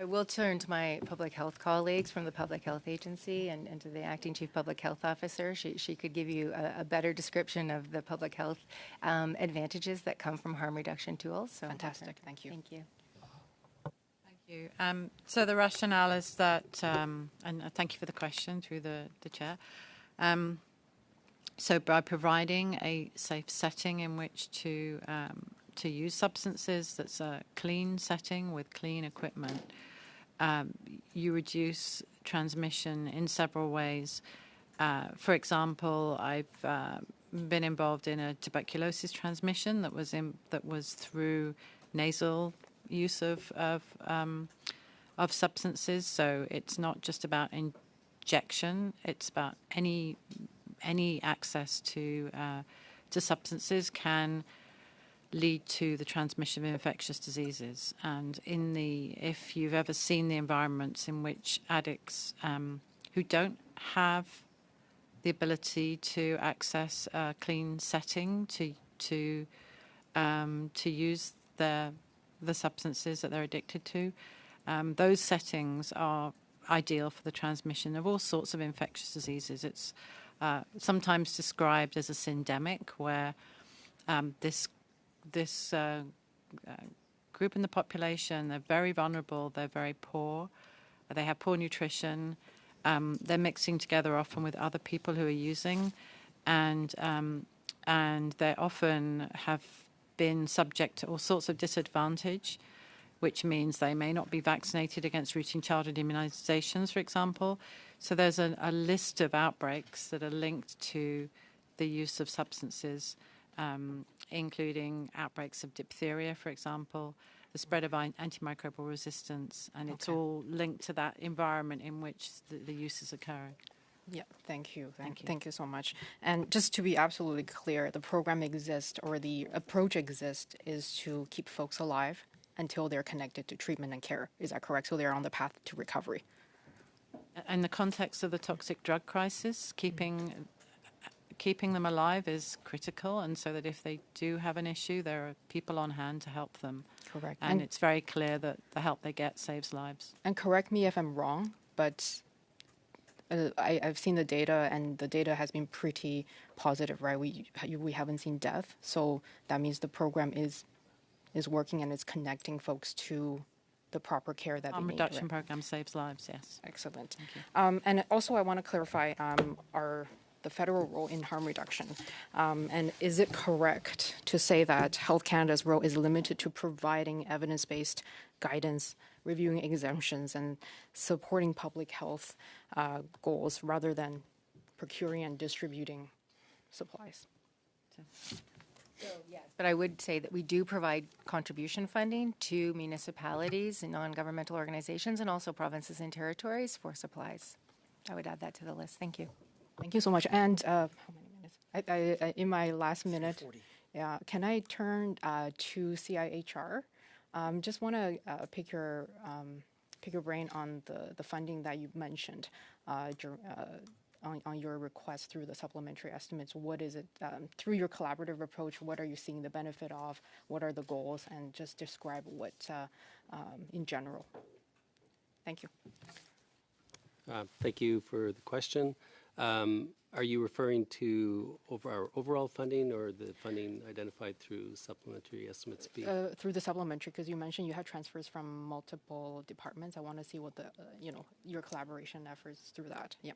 I will turn to my public health colleagues from the Public Health Agency and to the Acting Chief Public Health Officer. She could give you a better description of the public health advantages that come from harm reduction tools. So Fantastic. Thank you. Thank you. You. So the rationale is that, and thank you for the question through the chair. So by providing a safe setting in which to to use substances that's a clean setting with clean equipment, you reduce transmission in several ways. For example, I've been involved in a tuberculosis transmission that was through nasal use of substances. So it's not just about injection; it's about any access to substances can lead to the transmission of infectious diseases. And if you've ever seen the environments in which addicts who don't have the ability to access a clean setting to use the substances that they're addicted to, those settings are ideal for the transmission of all sorts of infectious diseases. It's sometimes described as a syndemic, where this group in the population, they're very vulnerable, they're very poor, they have poor nutrition, they're mixing together often with other people who are using, and they often have been subject to all sorts of disadvantage, which means they may not be vaccinated against routine childhood immunizations, for example. So there's a list of outbreaks that are linked to the use of substances, including outbreaks of diphtheria, for example, the spread of antimicrobial resistance, and it's all linked to that environment in which the use is occurring. Yeah, thank you. Thank you so much. And just to be absolutely clear, the program exists, or the approach exists, is to keep folks alive until they're connected to treatment and care. Is that correct? So they're on the path to recovery. In the context of the toxic drug crisis, keeping them alive is critical, and so that if they do have an issue, there are people on hand to help them. Correct. And it's very clear that the help they get saves lives. And correct me if I'm wrong, but I've seen the data, and the data has been pretty positive, right? We haven't seen death, so that means the program is working and it's connecting folks to the proper care that they need. Reduction right? program saves lives, yes. Excellent. And also I want to clarify the federal role in harm reduction. And is it correct to say that Health Canada's role is limited to providing evidence-based guidance, reviewing exemptions, and supporting public health goals rather than procuring and distributing supplies? Yes, but I would say that we do provide contribution funding to municipalities and non-governmental organizations, and also provinces and territories for supplies. I would add that to the list. Thank you. Thank you so much. And how many minutes? I in my last minute, yeah, can I turn to CIHR? Just want to pick your brain on the funding that you mentioned on your request through the supplementary estimates. What is it, through your collaborative approach, what are you seeing the benefit of? What are the goals? And just describe what in general. Thank you. Thank you for the question. Are you referring to our overall funding or the funding identified through supplementary estimates B? Through the supplementary, because you mentioned you had transfers from multiple departments. I want to see what the your collaboration efforts through that. Yeah.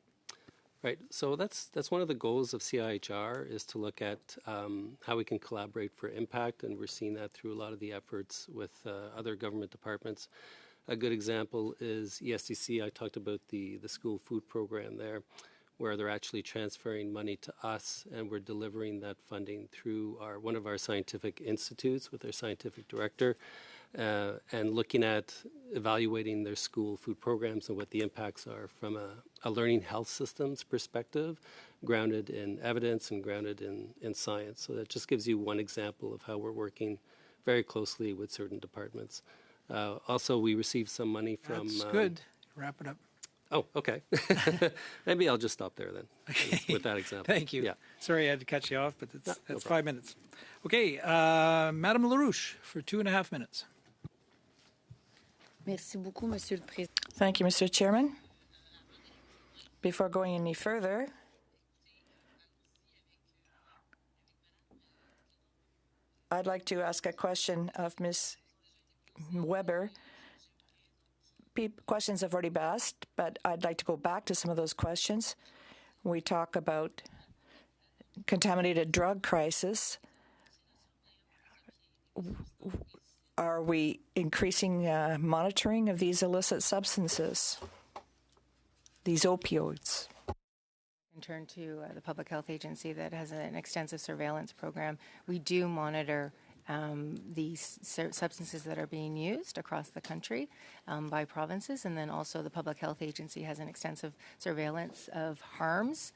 Right. So that's one of the goals of CIHR, is to look at how we can collaborate for impact, and we're seeing that through a lot of the efforts with other government departments. A good example is ESDC. I talked about the school food program there, where they're actually transferring money to us, and we're delivering that funding through one of our scientific institutes with their scientific director, and looking at evaluating their school food programs and what the impacts are from a learning health systems perspective, grounded in evidence and grounded in science. So that just gives you one example of how we're working very closely with certain departments. Also, we received some money from... That's good. Wrap it up. Oh, okay. Maybe I'll just stop there then, with that example. Thank you. Yeah. Sorry I had to cut you off, but that's no 5 minutes. Okay, Madame LaRouche for 2.5 minutes. Merci beaucoup, Monsieur le Président. Thank you, Mr. Chairman. Before going any further, I'd like to ask a question of Ms. Weber. Questions have already been asked, but I'd like to go back to some of those questions. We talk about contaminated drug crisis. are we increasing monitoring of these illicit substances, these opioids? In turn to the Public Health Agency that has an extensive surveillance program, we do monitor these substances that are being used across the country by provinces, and then also the Public Health Agency has an extensive surveillance of harms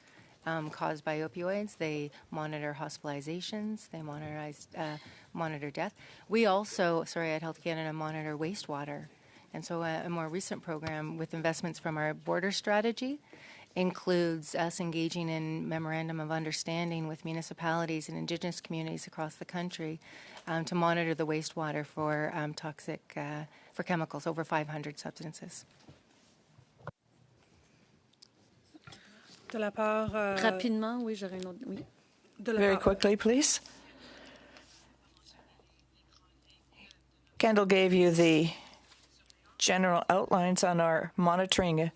caused by opioids. They monitor hospitalizations, they monitor death. We also, at Health Canada, monitor wastewater. And so a more recent program with investments from our border strategy includes us engaging in memorandum of understanding with municipalities and Indigenous communities across the country to monitor the wastewater for for chemicals, over 500 substances. De la part, Rapidement, oui, j'aurais une autre. Oui. Very quickly, please. Kendall gave you the general outlines on our monitoring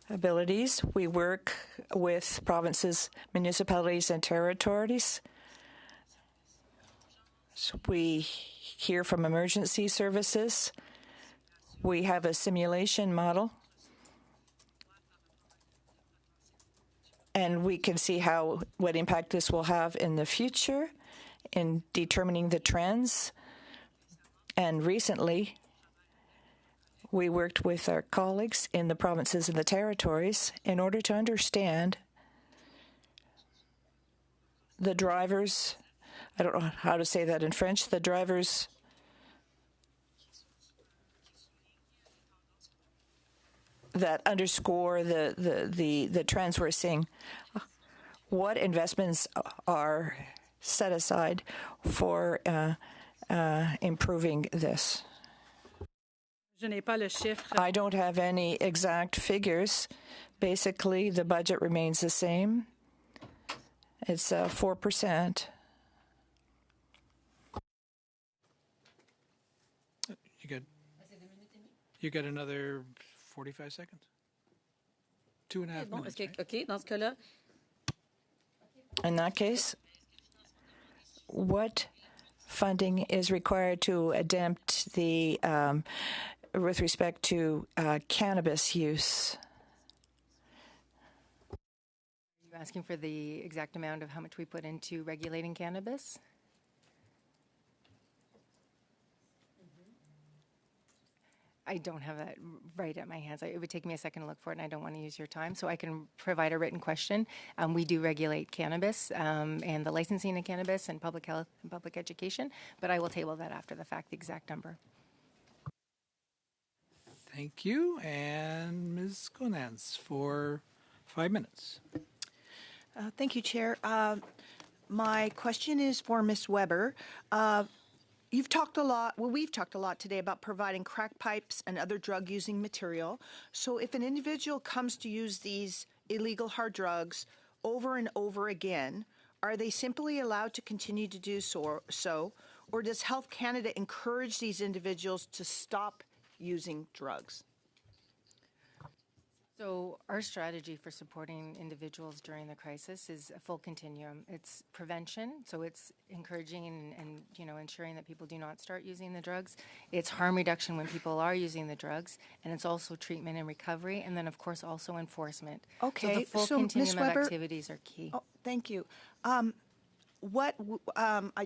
abilities. We work with provinces, municipalities, and territories. So we hear from emergency services. We have a simulation model. And we can see what impact this will have in the future in determining the trends. And recently, we worked with our colleagues in the provinces and the territories in order to understand the drivers. I don't know how to say that in French. The drivers that underscore the trends we're seeing. What investments are set aside for improving this? Je n'ai pas le chiffre. I don't have any exact figures. Basically, the budget remains the same. It's 4%. You got another 45 seconds? 2.5 minutes. Right? OK, dans ce cas-là. In that case, what funding is required to adapt the with respect to cannabis use? Are you asking for the exact amount of how much we put into regulating cannabis? I don't have that right at my hands. It would take me a second to look for it, and I don't want to use your time. So I can provide a written question. We do regulate cannabis and the licensing of cannabis and public health and public education, but I will table that after the fact, the exact number. Thank you. And Ms. Conance for 5 minutes. Thank you, Chair. My question is for Ms. Weber. You've talked a lot, we've talked a lot today about providing crack pipes and other drug-using material. So if an individual comes to use these illegal hard drugs over and over again, are they simply allowed to continue to do so, or does Health Canada encourage these individuals to stop using drugs? So our strategy for supporting individuals during the crisis is a full continuum. It's prevention, so it's encouraging and ensuring that people do not start using the drugs. It's harm reduction when people are using the drugs, and it's also treatment and recovery, and then of course also enforcement. Okay, so the full continuum Ms. Weber, of activities are key. Oh, thank you. I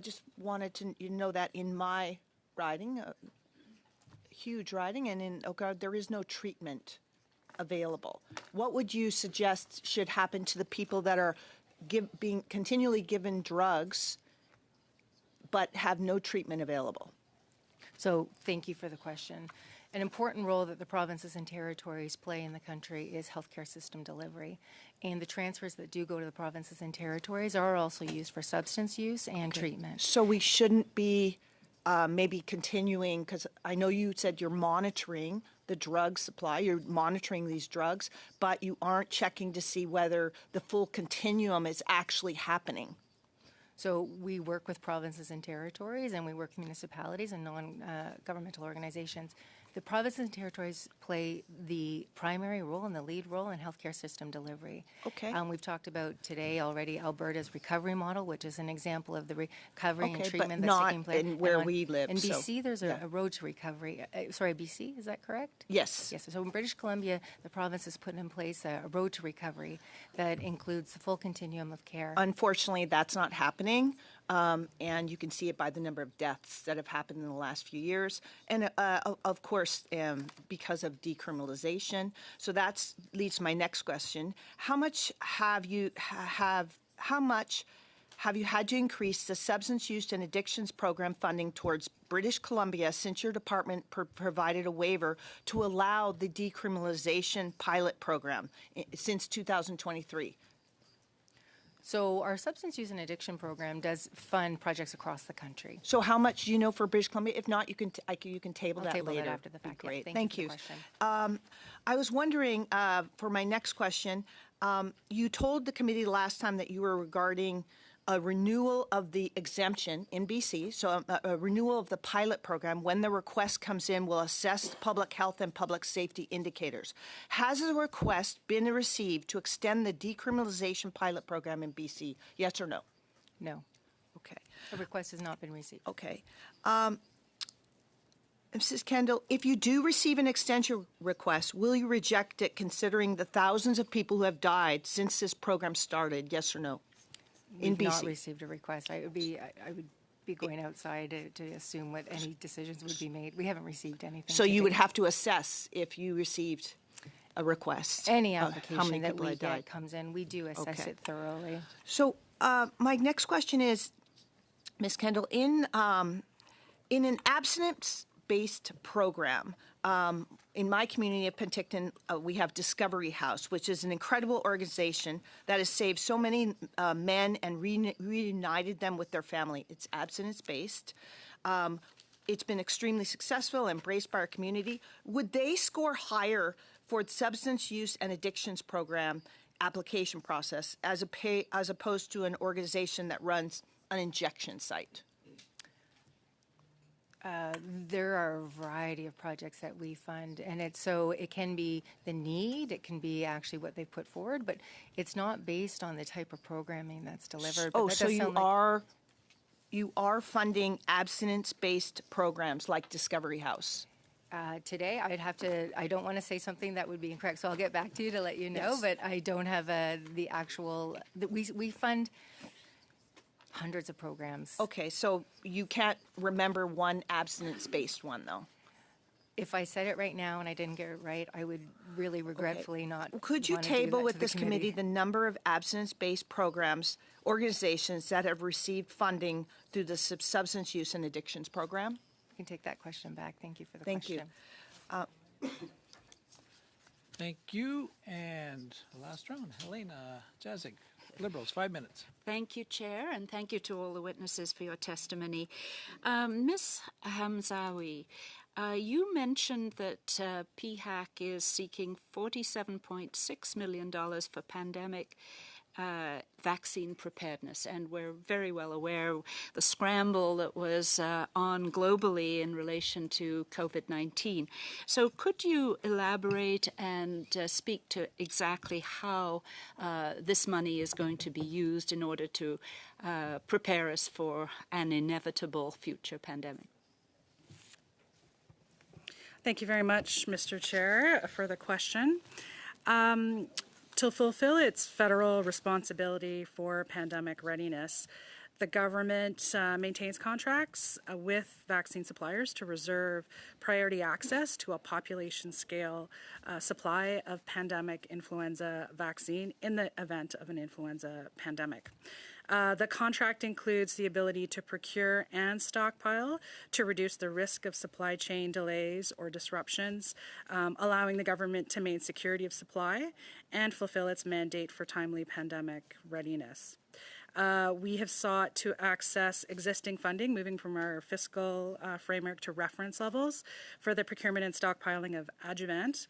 just wanted to know that in my riding, huge riding, and in Oakard, there is no treatment available. What would you suggest should happen to the people that are being continually given drugs but have no treatment available? So thank you for the question. An important role that the provinces and territories play in the country is healthcare system delivery. And the transfers that do go to the provinces and territories are also used for substance use and treatment. So we shouldn't be maybe continuing, because I know you said you're monitoring the drug supply, you're monitoring these drugs, but you aren't checking to see whether the full continuum is actually happening. So we work with provinces and territories, and we work with municipalities and non-governmental organizations. The provinces and territories play the primary role and the lead role in healthcare system delivery. Okay. We've talked about today already Alberta's recovery model, which is an example of the recovery and Okay, but treatment that's not taking place. in where we live, In so, BC, there's yeah. a road to recovery. Sorry, BC, is that correct? Yes. Yes. So in British Columbia, the province has put in place a road to recovery that includes the full continuum of care. Unfortunately, that's not happening, and you can see it by the number of deaths that have happened in the last few years, and of course, because of decriminalization. So that leads to my next question: how much have you had to increase the substance use and addictions program funding towards British Columbia since your department provided a waiver to allow the decriminalization pilot program since 2023? So our substance use and addiction program does fund projects across the country. So how much do you know for British Columbia? If not, you can you can table I'll that table later. that after the fact. Yeah, Great. thank Thank you you. for the question. I was wondering for my next question. You told the committee last time that you were regarding a renewal of the exemption in BC, so a renewal of the pilot program. When the request comes in, will assess public health and public safety indicators. Has a request been received to extend the decriminalization pilot program in BC? Yes or no? No. Okay. A request has not been received. Okay. Mrs. Kendall, if you do receive an extension request, will you reject it considering the thousands of people who have died since this program started? Yes or no? In We've not BC. received a request. I would be going outside to assume what any decisions would be made. We haven't received anything. So to you would date. have to assess if you received a request. Any how many application that people we had died. get comes in. We do assess Okay. it thoroughly. So my next question is, Ms. Kendall, in an abstinence-based program, in my community of Penticton, we have Discovery House, which is an incredible organization that has saved so many men and reunited them with their family. It's abstinence-based. It's been extremely successful, embraced by our community. Would they score higher for the substance use and addictions program application process as opposed to an organization that runs an injection site? There are a variety of projects that we fund, and it can be the need, it can be actually what they put forward, but it's not based on the type of programming that's delivered. But Oh, that so does you sound like- are funding abstinence-based programs like Discovery House? Today, I don't want to say something that would be incorrect, so I'll get back to you to let you know, Yes. but I don't have the actual, we fund hundreds of programs. Okay, so you can't remember one abstinence-based one, though? If I said it right now and I didn't get it right, I would really regretfully not Could you wanna do table that with to the this committee the number of abstinence-based programs, organizations that have received funding through the substance use and addictions program? You can take that question back. Thank you for the Thank you. question. Thank you. And the last round, Helena Jazik, Liberals, 5 minutes. Thank you, Chair, and thank you to all the witnesses for your testimony. Ms. Hamzawi, you mentioned that PHAC is seeking $47.6 million for pandemic vaccine preparedness, and we're very well aware the scramble that was on globally in relation to COVID-19. So could you elaborate and speak to exactly how this money is going to be used in order to prepare us for an inevitable future pandemic? Thank you very much, Mr. Chair, for the question. To fulfill its federal responsibility for pandemic readiness, the government maintains contracts with vaccine suppliers to reserve priority access to a population-scale supply of pandemic influenza vaccine in the event of an influenza pandemic. The contract includes the ability to procure and stockpile to reduce the risk of supply chain delays or disruptions, allowing the government to maintain security of supply and fulfill its mandate for timely pandemic readiness. We have sought to access existing funding, moving from our fiscal framework to reference levels for the procurement and stockpiling of adjuvant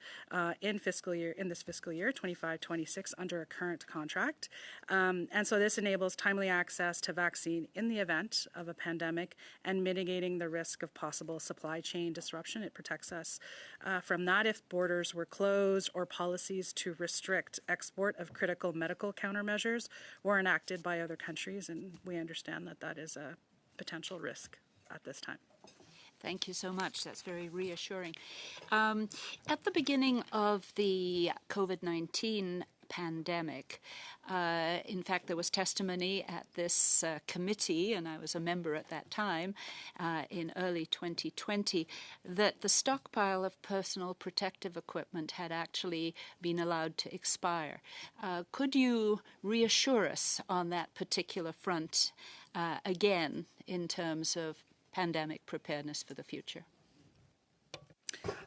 in this fiscal year 25-26 under a current contract. And so this enables timely access to vaccine in the event of a pandemic and mitigating the risk of possible supply chain disruption. It protects us from that if borders were closed or policies to restrict export of critical medical countermeasures were enacted by other countries, and we understand that that is a potential risk at this time. Thank you so much. That's very reassuring. At the beginning of the COVID-19 pandemic, in fact, there was testimony at this committee, and I was a member at that time, in early 2020, that the stockpile of personal protective equipment had actually been allowed to expire. Could you reassure us on that particular front again in terms of pandemic preparedness for the future?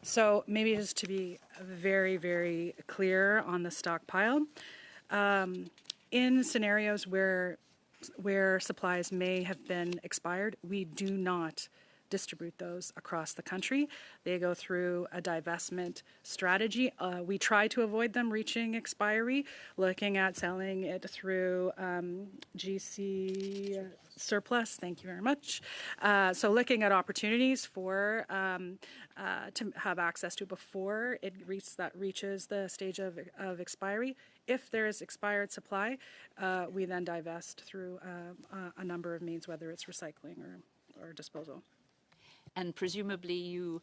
So maybe just to be very, very clear on the stockpile, in scenarios where supplies may have been expired, we do not distribute those across the country. They go through a divestment strategy. We try to avoid them reaching expiry, looking at selling it through GC surplus. Thank you very much. So looking at opportunities for to have access to before it reaches the stage of expiry. If there is expired supply, we then divest through a number of means, whether it's recycling or disposal. And presumably you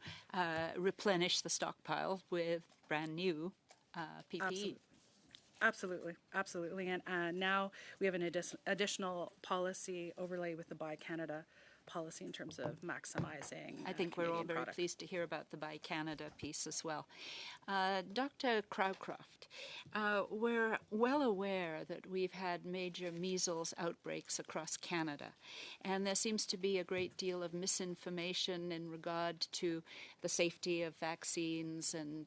replenish the stockpile with brand new PPE. Absolutely. And now we have an additional policy overlay with the Buy Canada policy in terms of maximizing I think we're all very pleased to hear about the Buy Canada piece as well. Dr. Crowcroft, we're well aware that we've had major measles outbreaks across Canada, and there seems to be a great deal of misinformation in regard to the safety of vaccines, and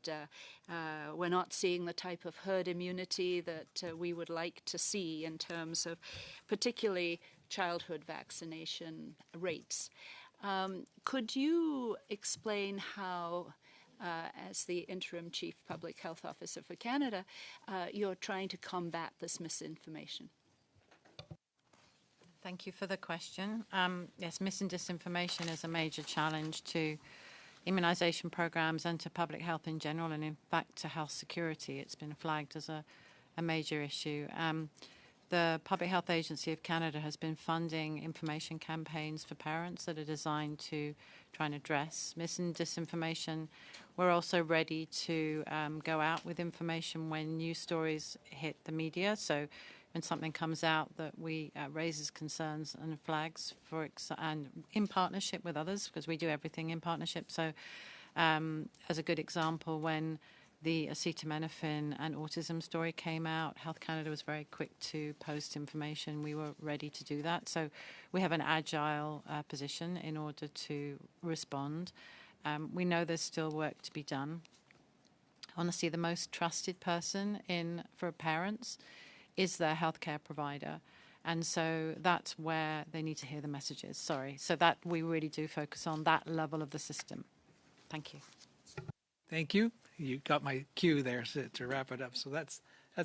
we're not seeing the type of herd immunity that we would like to see in terms of particularly childhood vaccination rates. Could you explain how, as the Interim Chief Public Health Officer for Canada, you're trying to combat this misinformation? Thank you for the question. Yes, mis and disinformation is a major challenge to immunisation programs and to public health in general, and in fact to health security. It's been flagged as a major issue. The Public Health Agency of Canada has been funding information campaigns for parents that are designed to try and address mis and disinformation. We're also ready to go out with information when news stories hit the media. So when something comes out that we raises concerns and flags and in partnership with others, because we do everything in partnership. So as a good example, when the acetaminophen and autism story came out, Health Canada was very quick to post information. We were ready to do that. So we have an agile position in order to respond. We know there's still work to be done. Honestly, the most trusted person for parents is their healthcare provider. And so that's where they need to hear the messages. So that we really do focus on that level of the system. Thank you. Thank you. You got my cue there to wrap it up. So that's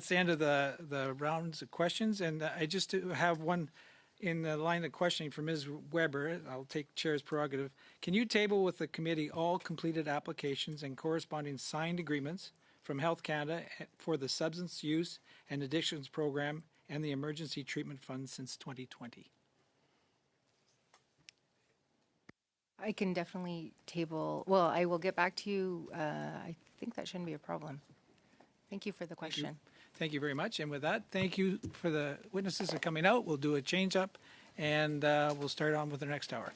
the end of the rounds of questions. And I just have one in the line of questioning for Ms. Weber. I'll take Chair's prerogative. Can you table with the committee all completed applications and corresponding signed agreements from Health Canada for the Substance Use and Addictions Program and the Emergency Treatment Fund since 2020? I can definitely table. Well, I will get back to you. I think that shouldn't be a problem. Thank you for the question. Thank you very much. And with that, thank you for the witnesses that are coming out. We'll do a change up and we'll start on with the next hour.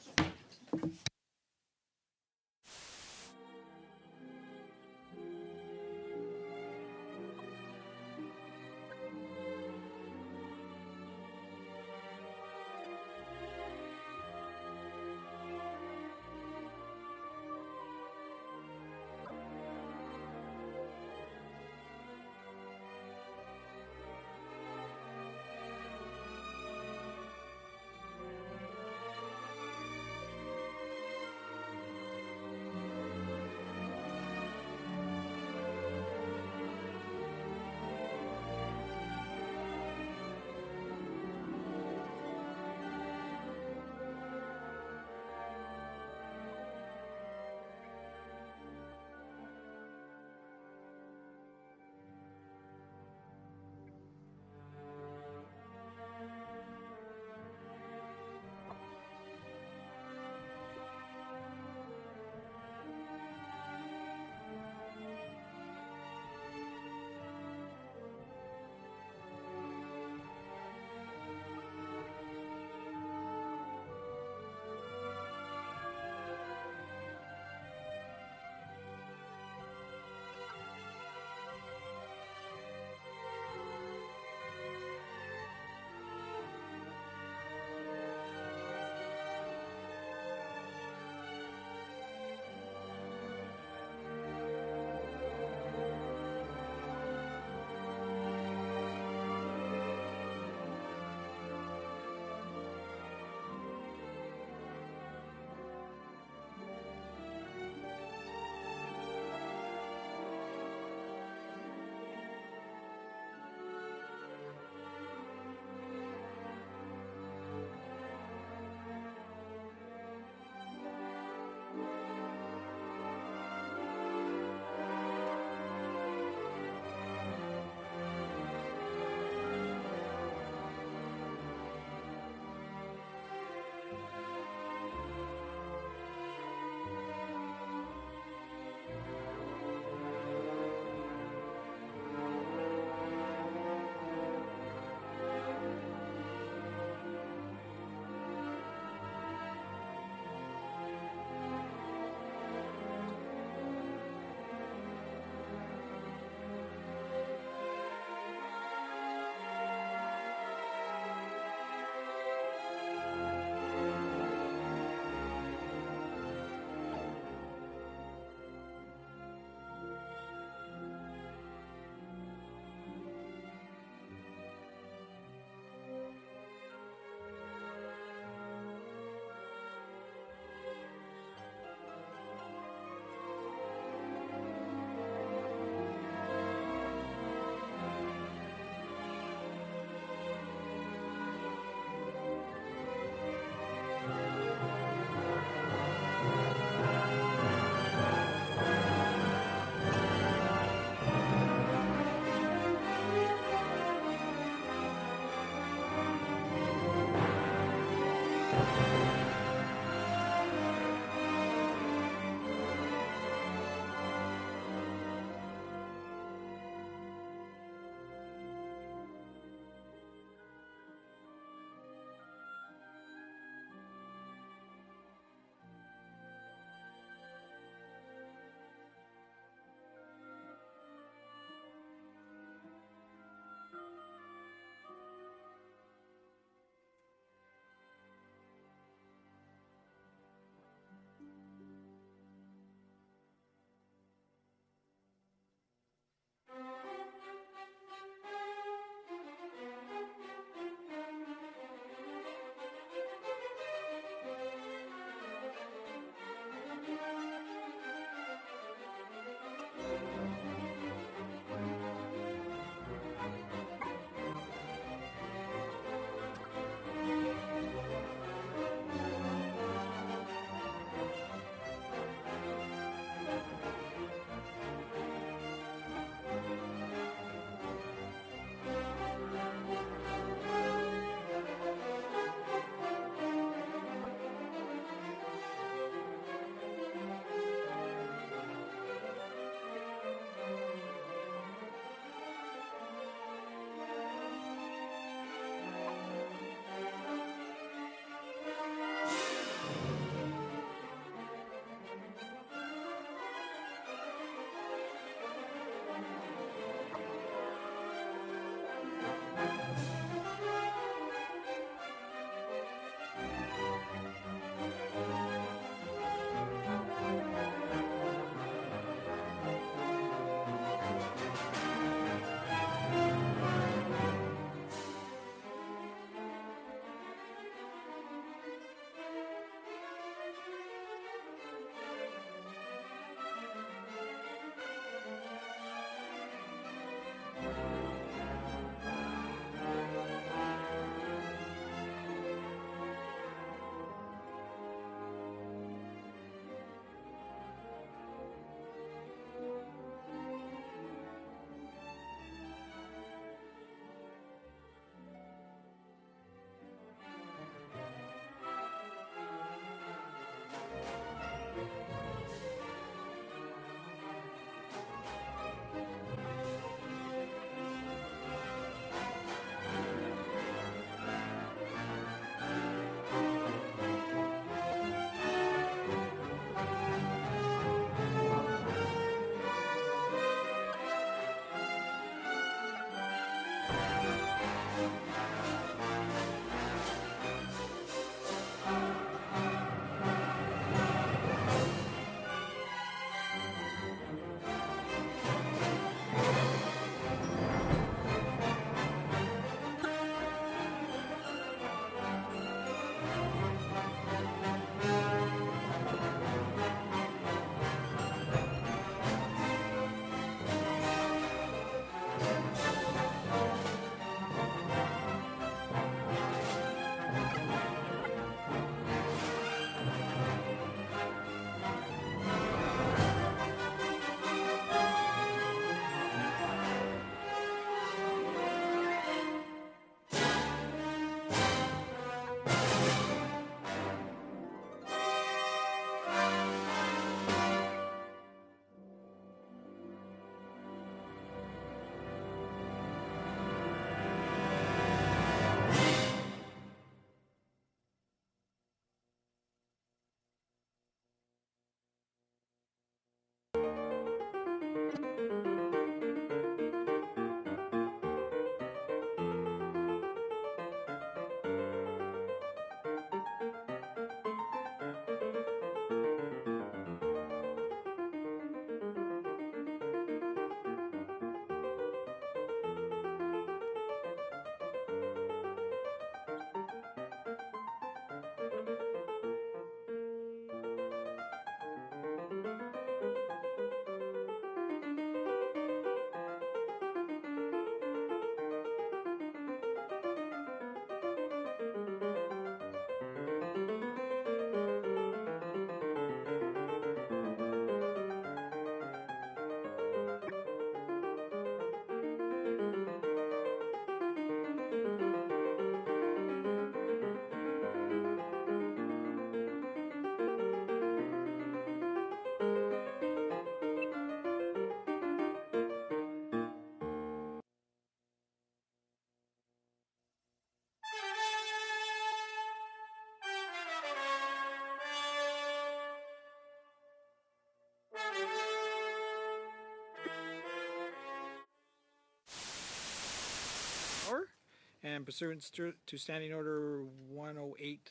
and pursuant to Standing Order 108,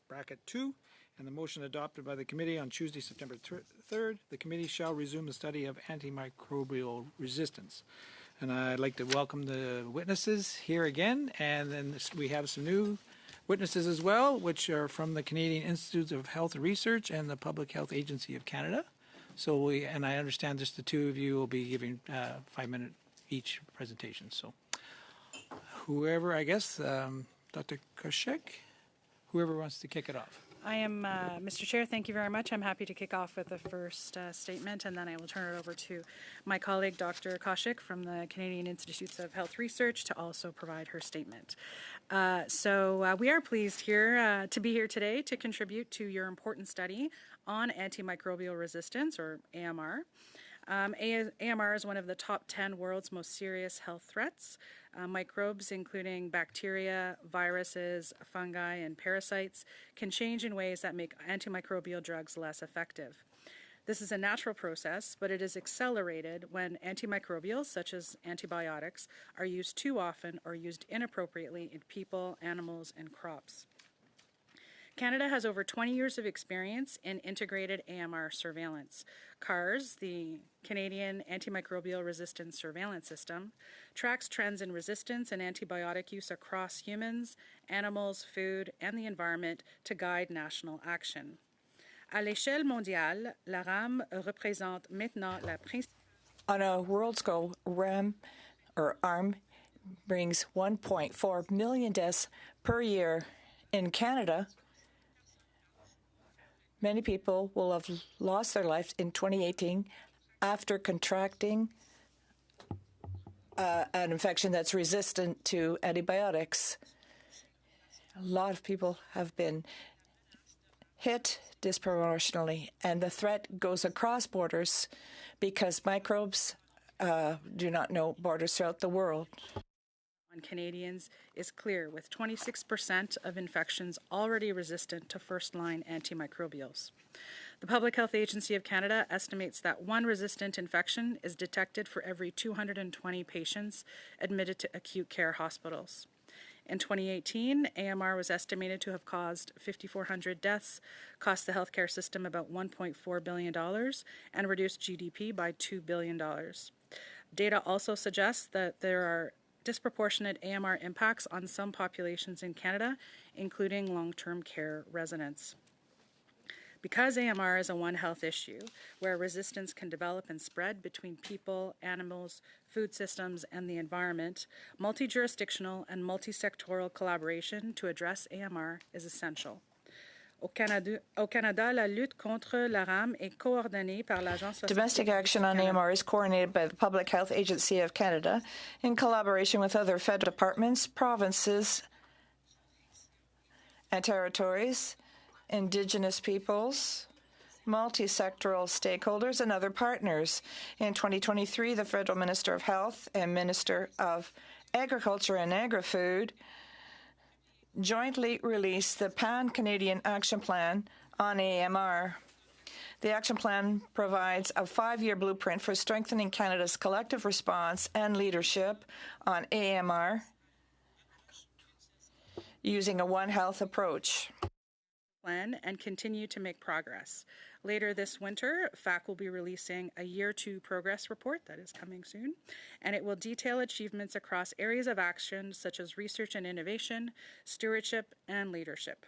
bracket 2, and the motion adopted by the committee on Tuesday, September 3rd, the committee shall resume the study of antimicrobial resistance. And I'd like to welcome the witnesses here again, and then we have some new witnesses as well, which are from the Canadian Institutes of Health Research and the Public Health Agency of Canada. So and I understand just the two of you will be giving 5-minute each presentation. So whoever, I guess, Dr. Koshek, whoever wants to kick it off. I am, Mr. Chair, thank you very much. I'm happy to kick off with the first statement, and then I will turn it over to my colleague, Dr. Koshik, from the Canadian Institutes of Health Research, to also provide her statement. So we are pleased here to be here today to contribute to your important study on antimicrobial resistance, or AMR. AMR is one of the top 10 world's most serious health threats. Microbes, including bacteria, viruses, fungi, and parasites, can change in ways that make antimicrobial drugs less effective. This is a natural process, but it is accelerated when antimicrobials, such as antibiotics, are used too often or used inappropriately in people, animals, and crops. Canada has over 20 years of experience in integrated AMR surveillance. CARS, the Canadian Antimicrobial Resistance Surveillance System, tracks trends in resistance and antibiotic use across humans, animals, food, and the environment to guide national action. À l'échelle mondiale, la RAM représente maintenant la principale. On a world scale, ARM brings 1.4 million deaths per year. In Canada, many people will have lost their lives in 2018 after contracting an infection that's resistant to antibiotics. A lot of people have been hit disproportionately, and the threat goes across borders because microbes do not know borders throughout the world. On Canadians is clear, with 26% of infections already resistant to first-line antimicrobials. The Public Health Agency of Canada estimates that one resistant infection is detected for every 220 patients admitted to acute care hospitals. In 2018, AMR was estimated to have caused 5,400 deaths, cost the healthcare system about $1.4 billion, and reduced GDP by $2 billion. Data also suggests that there are disproportionate AMR impacts on some populations in Canada, including long-term care residents. Because AMR is a One Health issue, where resistance can develop and spread between people, animals, food systems, and the environment, multi-jurisdictional and multi-sectoral collaboration to address AMR is essential. Au Canada, la lutte contre la RAM est coordonnée par l'Agence. Domestic action on AMR is coordinated by the Public Health Agency of Canada in collaboration with other federal departments, provinces, and territories, Indigenous peoples, multi-sectoral stakeholders, and other partners. In 2023, the Federal Minister of Health and Minister of Agriculture and Agri-Food jointly released the Pan-Canadian Action Plan on AMR. The action plan provides a 5-year blueprint for strengthening Canada's collective response and leadership on AMR using a One Health approach. And continue to make progress. Later this winter, FAC will be releasing a Year 2 progress report that is coming soon, and it will detail achievements across areas of action such as research and innovation, stewardship, and leadership.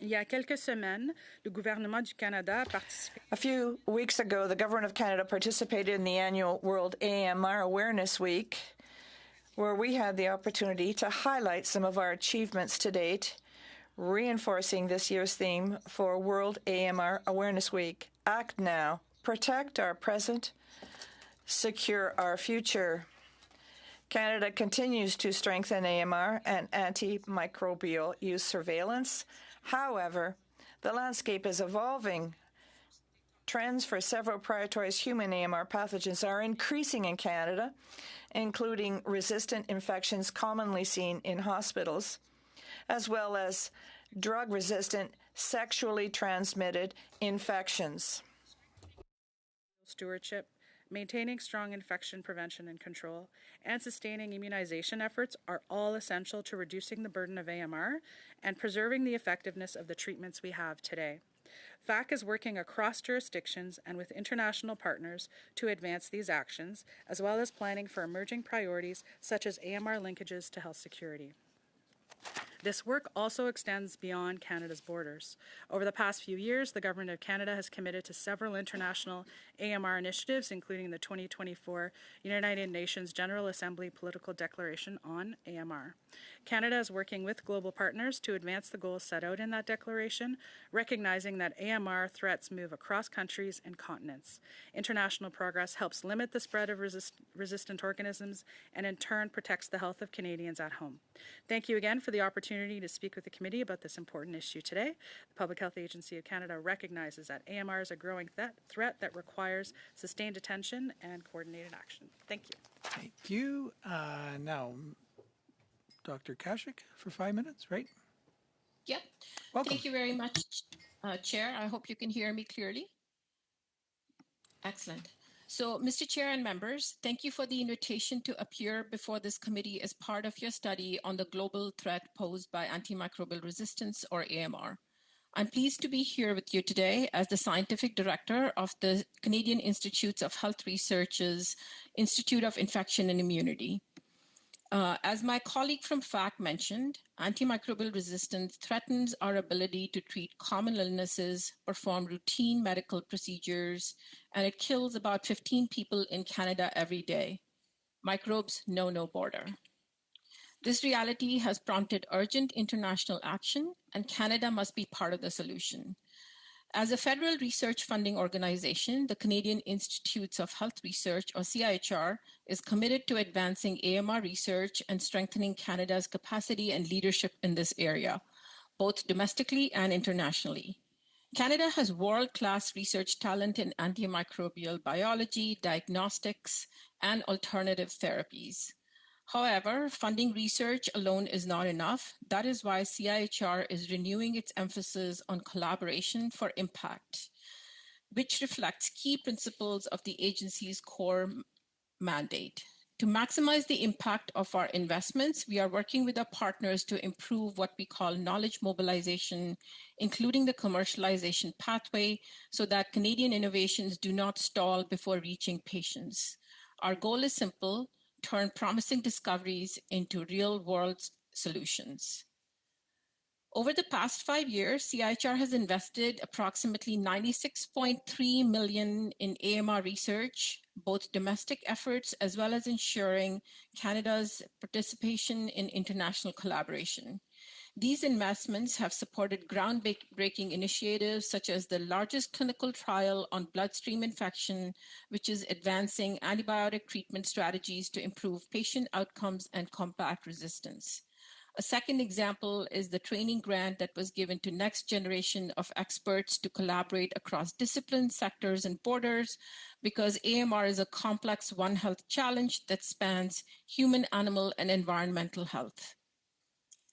Il y a quelques semaines, le gouvernement du Canada a participé. A few weeks ago, the Government of Canada participated in the annual World AMR Awareness Week, where we had the opportunity to highlight some of our achievements to date, reinforcing this year's theme for World AMR Awareness Week. Act now. Protect our present. Secure our future. Canada continues to strengthen AMR and antimicrobial use surveillance. However, the landscape is evolving. Trends for several prioritized human AMR pathogens are increasing in Canada, including resistant infections commonly seen in hospitals, as well as drug-resistant sexually transmitted infections. Stewardship, maintaining strong infection prevention and control, and sustaining immunization efforts are all essential to reducing the burden of AMR and preserving the effectiveness of the treatments we have today. FAC is working across jurisdictions and with international partners to advance these actions, as well as planning for emerging priorities such as AMR linkages to health security. This work also extends beyond Canada's borders. Over the past few years, the Government of Canada has committed to several international AMR initiatives, including the 2024 United Nations General Assembly Political Declaration on AMR. Canada is working with global partners to advance the goals set out in that declaration, recognizing that AMR threats move across countries and continents. International progress helps limit the spread of resistant organisms and in turn protects the health of Canadians at home. Thank you again for the opportunity to speak with the committee about this important issue today. The Public Health Agency of Canada recognizes that AMR is a growing threat that requires sustained attention and coordinated action. Thank you. Thank you. Now, Dr. Kashik for 5 minutes, right? Yep. Welcome. Thank you very much, Chair. I hope you can hear me clearly. Excellent. So, Mr. Chair and members, thank you for the invitation to appear before this committee as part of your study on the global threat posed by antimicrobial resistance, or AMR. I'm pleased to be here with you today as the Scientific Director of the Canadian Institutes of Health Research's Institute of Infection and Immunity. As my colleague from FAC mentioned, antimicrobial resistance threatens our ability to treat common illnesses, perform routine medical procedures, and it kills about 15 people in Canada every day. Microbes know no border. This reality has prompted urgent international action, and Canada must be part of the solution. As a federal research funding organization, the Canadian Institutes of Health Research, or CIHR, is committed to advancing AMR research and strengthening Canada's capacity and leadership in this area, both domestically and internationally. Canada has world-class research talent in antimicrobial biology, diagnostics, and alternative therapies. However, funding research alone is not enough. That is why CIHR is renewing its emphasis on collaboration for impact, which reflects key principles of the agency's core mandate. To maximize the impact of our investments, we are working with our partners to improve what we call knowledge mobilization, including the commercialization pathway, so that Canadian innovations do not stall before reaching patients. Our goal is simple: turn promising discoveries into real-world solutions. Over the past 5 years, CIHR has invested approximately $96.3 million in AMR research, both domestic efforts as well as ensuring Canada's participation in international collaboration. These investments have supported groundbreaking initiatives such as the largest clinical trial on bloodstream infection, which is advancing antibiotic treatment strategies to improve patient outcomes and combat resistance. A second example is the training grant that was given to next generation of experts to collaborate across disciplines, sectors, and borders, because AMR is a complex One Health challenge that spans human, animal, and environmental health.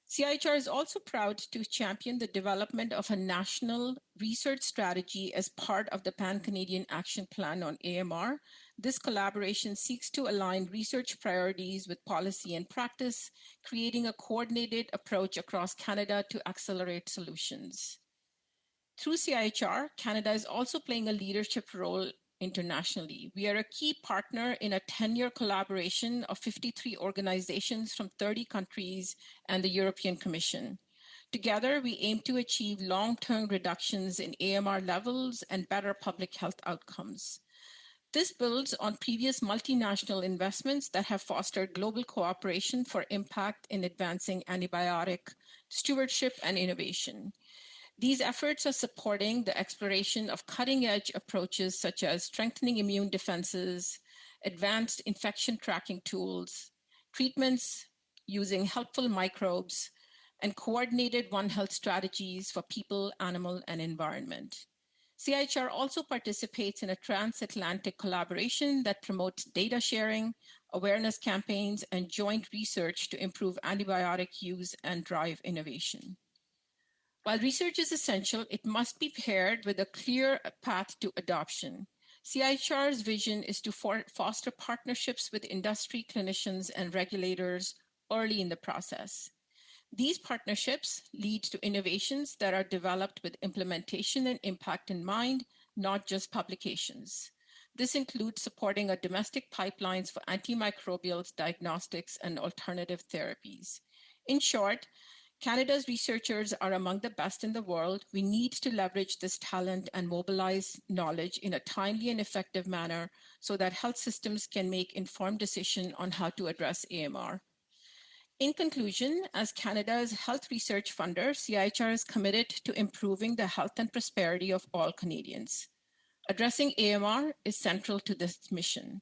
CIHR is also proud to champion the development of a national research strategy as part of the Pan-Canadian Action Plan on AMR. This collaboration seeks to align research priorities with policy and practice, creating a coordinated approach across Canada to accelerate solutions. Through CIHR, Canada is also playing a leadership role internationally. We are a key partner in a 10-year collaboration of 53 organizations from 30 countries and the European Commission. Together, we aim to achieve long-term reductions in AMR levels and better public health outcomes. This builds on previous multinational investments that have fostered global cooperation for impact in advancing antibiotic stewardship and innovation. These efforts are supporting the exploration of cutting-edge approaches such as strengthening immune defenses, advanced infection tracking tools, treatments using helpful microbes, and coordinated One Health strategies for people, animal, and environment. CIHR also participates in a transatlantic collaboration that promotes data sharing, awareness campaigns, and joint research to improve antibiotic use and drive innovation. While research is essential, it must be paired with a clear path to adoption. CIHR's vision is to foster partnerships with industry, clinicians, and regulators early in the process. These partnerships lead to innovations that are developed with implementation and impact in mind, not just publications. This includes supporting a domestic pipelines for antimicrobials, diagnostics, and alternative therapies. In short, Canada's researchers are among the best in the world. We need to leverage this talent and mobilize knowledge in a timely and effective manner so that health systems can make informed decisions on how to address AMR. In conclusion, as Canada's health research funder, CIHR is committed to improving the health and prosperity of all Canadians. Addressing AMR is central to this mission.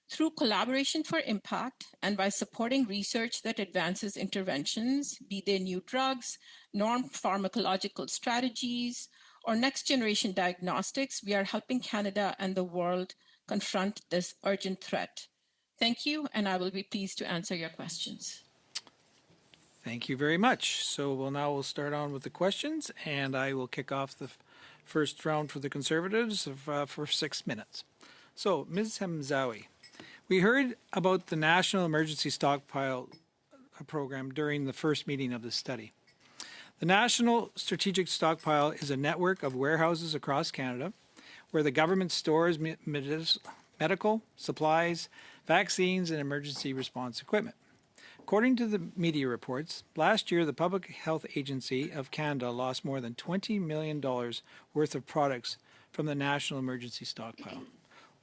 Through collaboration for impact and by supporting research that advances interventions, be they new drugs, non-pharmacological strategies, or next-generation diagnostics, we are helping Canada and the world confront this urgent threat. Thank you, and I will be pleased to answer your questions. Thank you very much. So we'll start on with the questions, and I will kick off the first round for the Conservatives for 6 minutes. So, Ms. Hamzaoui, we heard about the National Emergency Stockpile Program during the first meeting of the study. The National Strategic Stockpile is a network of warehouses across Canada where the government stores medical, supplies, vaccines, and emergency response equipment. According to the media reports, last year the Public Health Agency of Canada lost more than $20 million worth of products from the National Emergency Stockpile.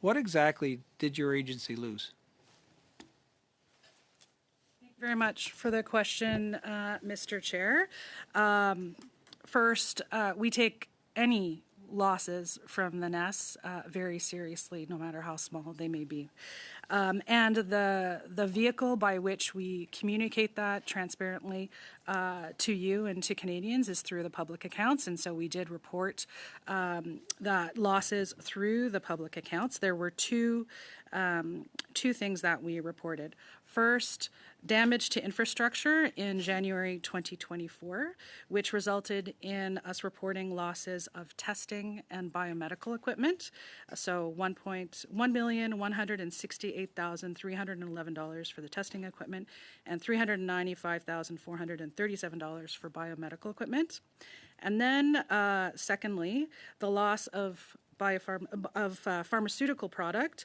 What exactly did your agency lose? Thank you very much for the question, Mr. Chair. First, we take any losses from the NES very seriously, no matter how small they may be. And the vehicle by which we communicate that transparently to you and to Canadians is through the public accounts. And so we did report that losses through the public accounts. There were two things that we reported. First, damage to infrastructure in January 2024, which resulted in us reporting losses of testing and biomedical equipment. So $1,168,311 for the testing equipment and $395,437 for biomedical equipment. And then, secondly, the loss of pharmaceutical product,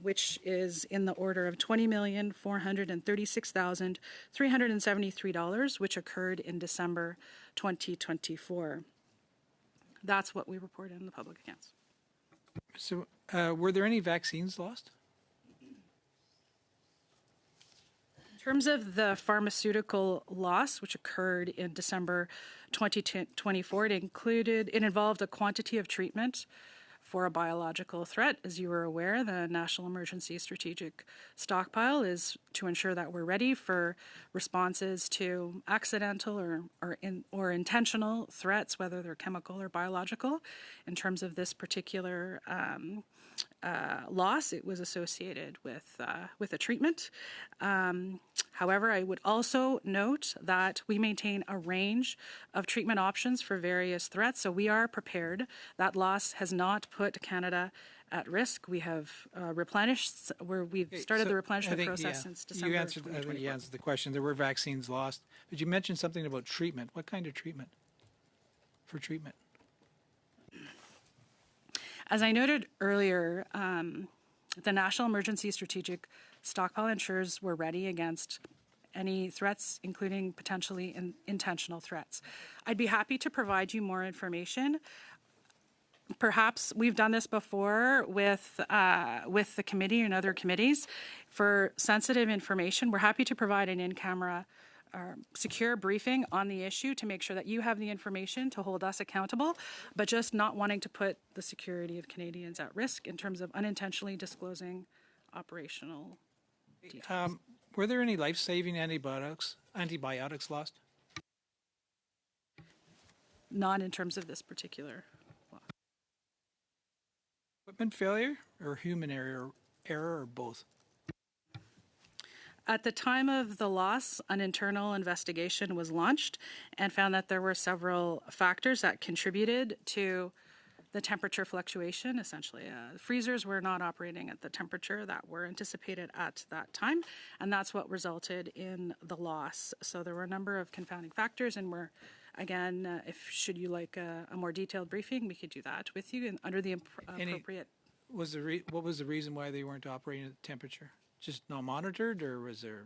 which is in the order of $20,436,373, which occurred in December 2024. That's what we reported in the public accounts. So, were there any vaccines lost? In terms of the pharmaceutical loss, which occurred in December 2024, it involved a quantity of treatment for a biological threat. As you are aware, the National Emergency Strategic Stockpile is to ensure that we're ready for responses to accidental or intentional threats, whether they're chemical or biological. In terms of this particular loss, it was associated with a treatment. However, I would also note that we maintain a range of treatment options for various threats, so we are prepared. That loss has not put Canada at risk. We have replenished, we've started the replenishment process since December. You answered the question. There were vaccines lost, but you mentioned something about treatment. What kind of treatment? For treatment? As I noted earlier, the National Emergency Strategic Stockpile ensures we're ready against any threats, including potentially intentional threats. I'd be happy to provide you more information. Perhaps we've done this before with the committee and other committees. For sensitive information, we're happy to provide an in-camera secure briefing on the issue to make sure that you have the information to hold us accountable, but just not wanting to put the security of Canadians at risk in terms of unintentionally disclosing operational details. Were there any life-saving antibiotics lost? Not in terms of this particular law. Equipment failure or human error or both? At the time of the loss, an internal investigation was launched and found that there were several factors that contributed to the temperature fluctuation, essentially. Freezers were not operating at the temperature that were anticipated at that time, and that's what resulted in the loss. So there were a number of confounding factors, and we're, again, should you like a more detailed briefing, we could do that with you and under the appropriate. What was the reason why they weren't operating at temperature? Just not monitored, or was there?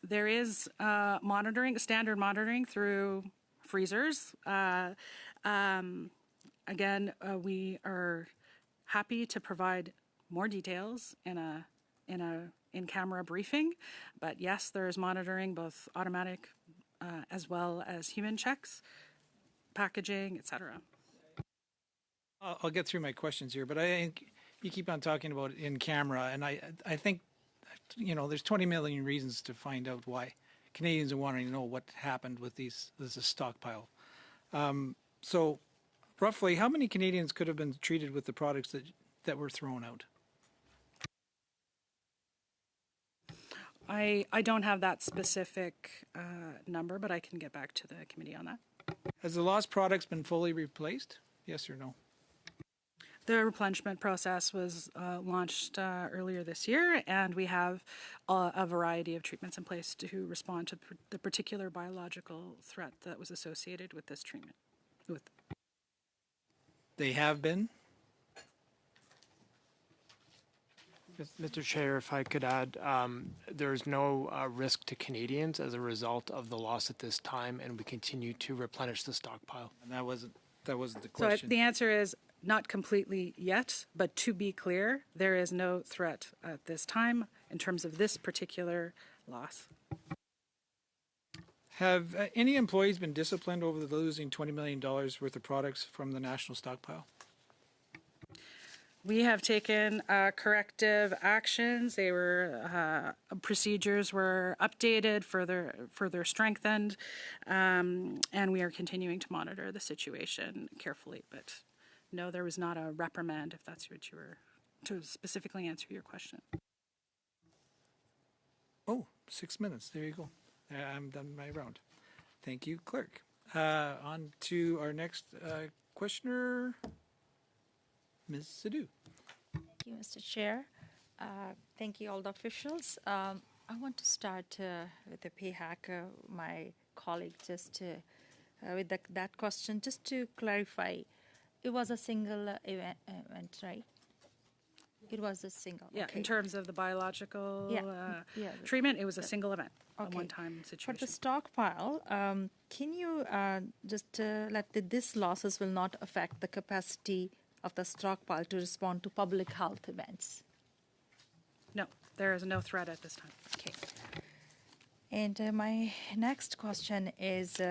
There is monitoring, standard monitoring through freezers. Again, we are happy to provide more details in a in-camera briefing, but yes, there is monitoring, both automatic as well as human checks, packaging, etc. I'll get through my questions here, but I think you keep on talking about in camera, and I think, you know, there's 20 million reasons to find out why Canadians are wanting to know what happened with this stockpile. So roughly, how many Canadians could have been treated with the products that were thrown out? I don't have that specific number, but I can get back to the committee on that. Has the lost products been fully replaced? Yes or no? The replenishment process was launched earlier this year, and we have a variety of treatments in place to respond to the particular biological threat that was associated with this treatment. They have been? Mr. Chair, if I could add, there's no risk to Canadians as a result of the loss at this time, and we continue to replenish the stockpile. And that wasn't the question. So the answer is not completely yet, but to be clear, there is no threat at this time in terms of this particular loss. Have any employees been disciplined over the losing $20 million worth of products from the national stockpile? We have taken corrective actions. They were procedures were updated, further strengthened, and we are continuing to monitor the situation carefully. But no, there was not a reprimand, if that's what you were to specifically answer your question. Oh, 6 minutes. There you go. I'm done my round. Thank you, Clerk. On to our next questioner, Ms. Sidhu. Thank you, Mr. Chair. Thank you, all the officials. I want to start with the PHAC, my colleague, just with that question, just to clarify. It was a single event, right? It was a single. Yeah, okay. In terms of the biological treatment, it was a single event, a one-time situation. For the stockpile, can you just let these losses will not affect the capacity of the stockpile to respond to public health events? No, there is no threat at this time. Okay. And my next question is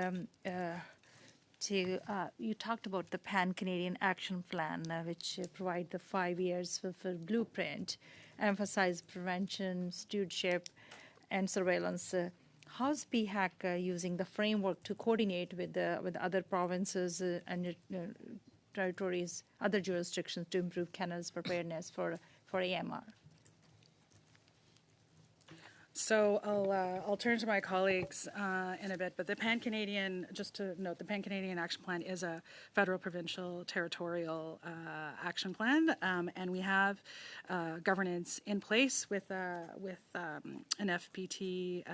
you talked about the Pan-Canadian Action Plan, which provide the 5 years for blueprint, emphasize prevention, stewardship, and surveillance. How's PHAC using the framework to coordinate with other provinces and territories, other jurisdictions to improve Canada's preparedness for AMR? So I'll turn to my colleagues in a bit, but the Pan-Canadian, just to note, the Pan-Canadian Action Plan is a federal, provincial, territorial action plan, and we have governance in place with an FPT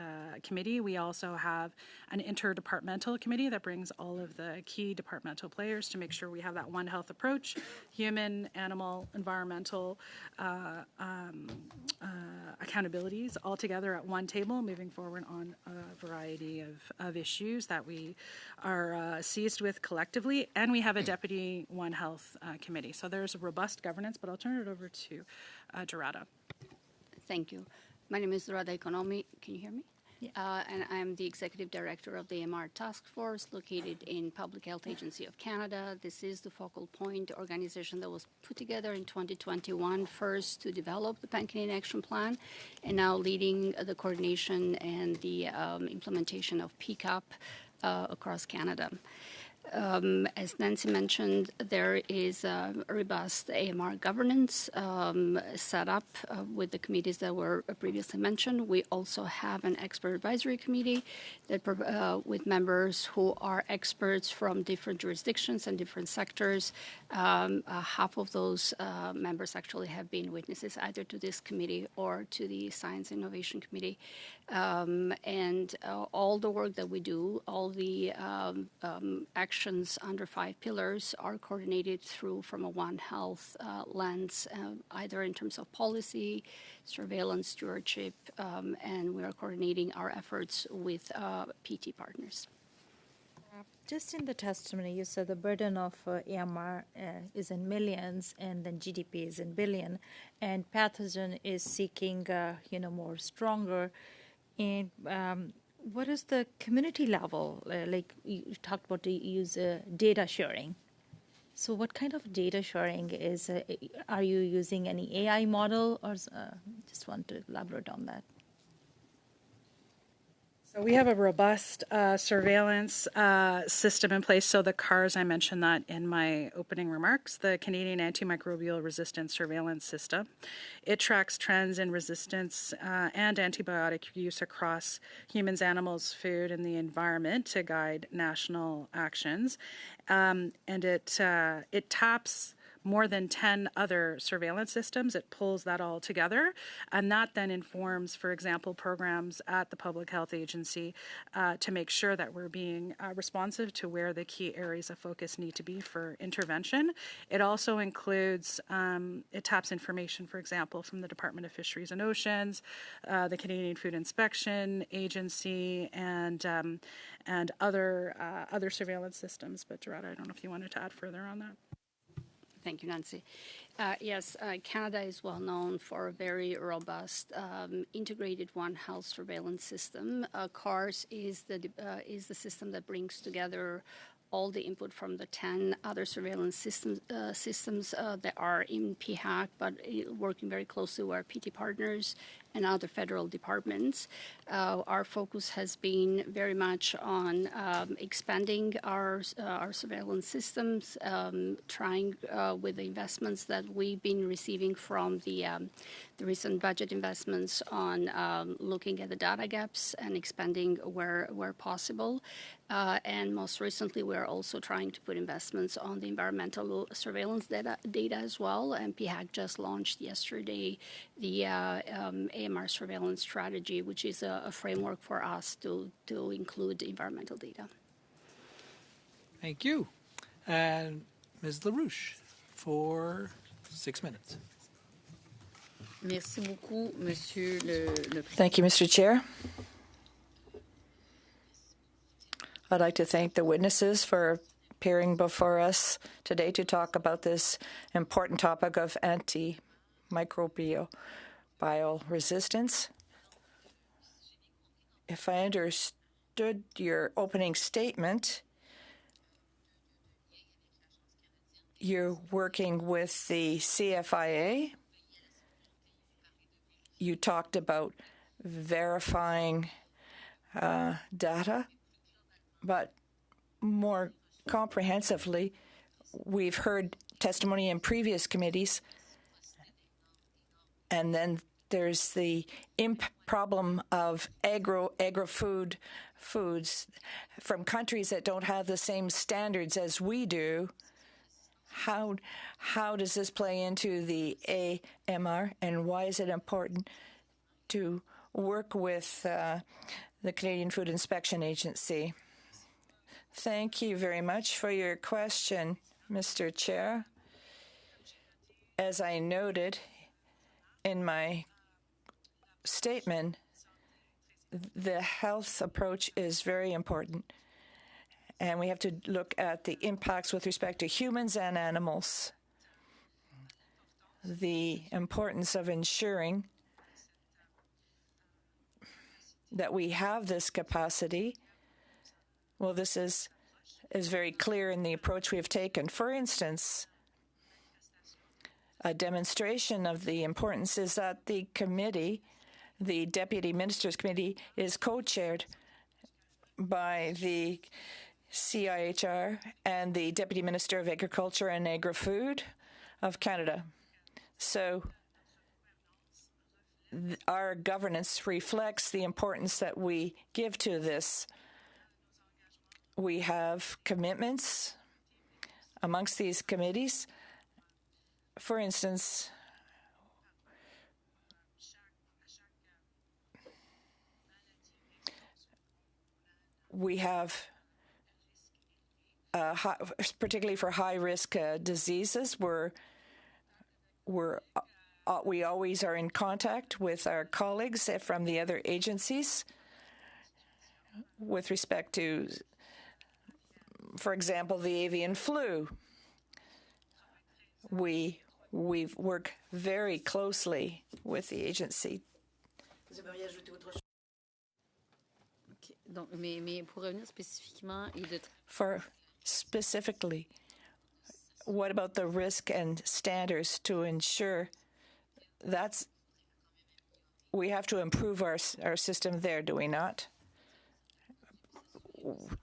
committee. We also have an interdepartmental committee that brings all of the key departmental players to make sure we have that One Health approach, human, animal, environmental accountabilities all together at one table, moving forward on a variety of issues that we are seized with collectively, and we have a Deputy One Health committee. So there's a robust governance, but I'll turn it over to Dorada. Thank you. My name is Dorada Economi. Can you hear me? Yeah. And I'm the Executive Director of the AMR Task Force located in Public Health Agency of Canada. This is the focal point organization that was put together in 2021 first to develop the Pan-Canadian Action Plan and now leading the coordination and the implementation of PCAP across Canada. As Nancy mentioned, there is a robust AMR governance set up with the committees that were previously mentioned. We also have an expert advisory committee that with members who are experts from different jurisdictions and different sectors. Half of those members actually have been witnesses either to this committee or to the Science Innovation Committee. And all the work that we do, all the actions under 5 pillars are coordinated through from a One Health lens, either in terms of policy, surveillance, stewardship, and we are coordinating our efforts with PT partners. Just in the testimony, you said the burden of AMR is in millions, and then GDP is in billion, and pathogen is seeking, more stronger. And what is the community level? Like you talked about the use data sharing. So what kind of data sharing is? Are you using any AI model, or just want to elaborate on that? So we have a robust surveillance system in place. So the CARS, I mentioned that in my opening remarks, the Canadian Antimicrobial Resistance Surveillance System. It tracks trends in resistance and antibiotic use across humans, animals, food, and the environment to guide national actions. And it taps more than 10 other surveillance systems. It pulls that all together, and that then informs, for example, programs at the Public Health Agency to make sure that we're being responsive to where the key areas of focus need to be for intervention. It also includes, it taps information, for example, from the Department of Fisheries and Oceans, the Canadian Food Inspection Agency, and other surveillance systems. But Gerardo, I don't know if you wanted to add further on that. Thank you, Nancy. Yes, Canada is well known for a very robust integrated One Health surveillance system. CARS is the system that brings together all the input from the 10 other surveillance systems that are in PHAC, but working very closely with our PT partners and other federal departments. Our focus has been very much on expanding our surveillance systems, trying with the investments that we've been receiving from the recent budget investments on looking at the data gaps and expanding where possible. And most recently, we're also trying to put investments on the environmental surveillance data as well. And PHAC just launched yesterday the AMR surveillance strategy, which is a framework for us to include environmental data. Thank you. And Ms. LaRouche for 6 minutes. Merci beaucoup, Monsieur le Thank you, Mr. Chair. I'd like to thank the witnesses for appearing before us today to talk about this important topic of antimicrobial resistance. If I understood your opening statement, you're working with the CFIA. You talked about verifying data, but more comprehensively, we've heard testimony in previous committees, and then there's the problem of agri-food foods from countries that don't have the same standards as we do. How does this play into the AMR, and why is it important to work with the Canadian Food Inspection Agency? Thank you very much for your question, Mr. Chair. As I noted in my statement, the health approach is very important, and we have to look at the impacts with respect to humans and animals. The importance of ensuring that we have this capacity. Well, this is very clear in the approach we have taken. For instance, a demonstration of the importance is that the committee, the Deputy Ministers Committee, is co-chaired by the CIHR, and the Deputy Minister of Agriculture and Agri-Food of Canada. So our governance reflects the importance that we give to this. We have commitments amongst these committees. For instance, we have, particularly for high-risk diseases, we always are in contact with our colleagues from the other agencies with respect to, for example, the avian flu. We work very closely with the agency. For specifically, what about the risk and standards to ensure that's, we have to improve our system there, do we not?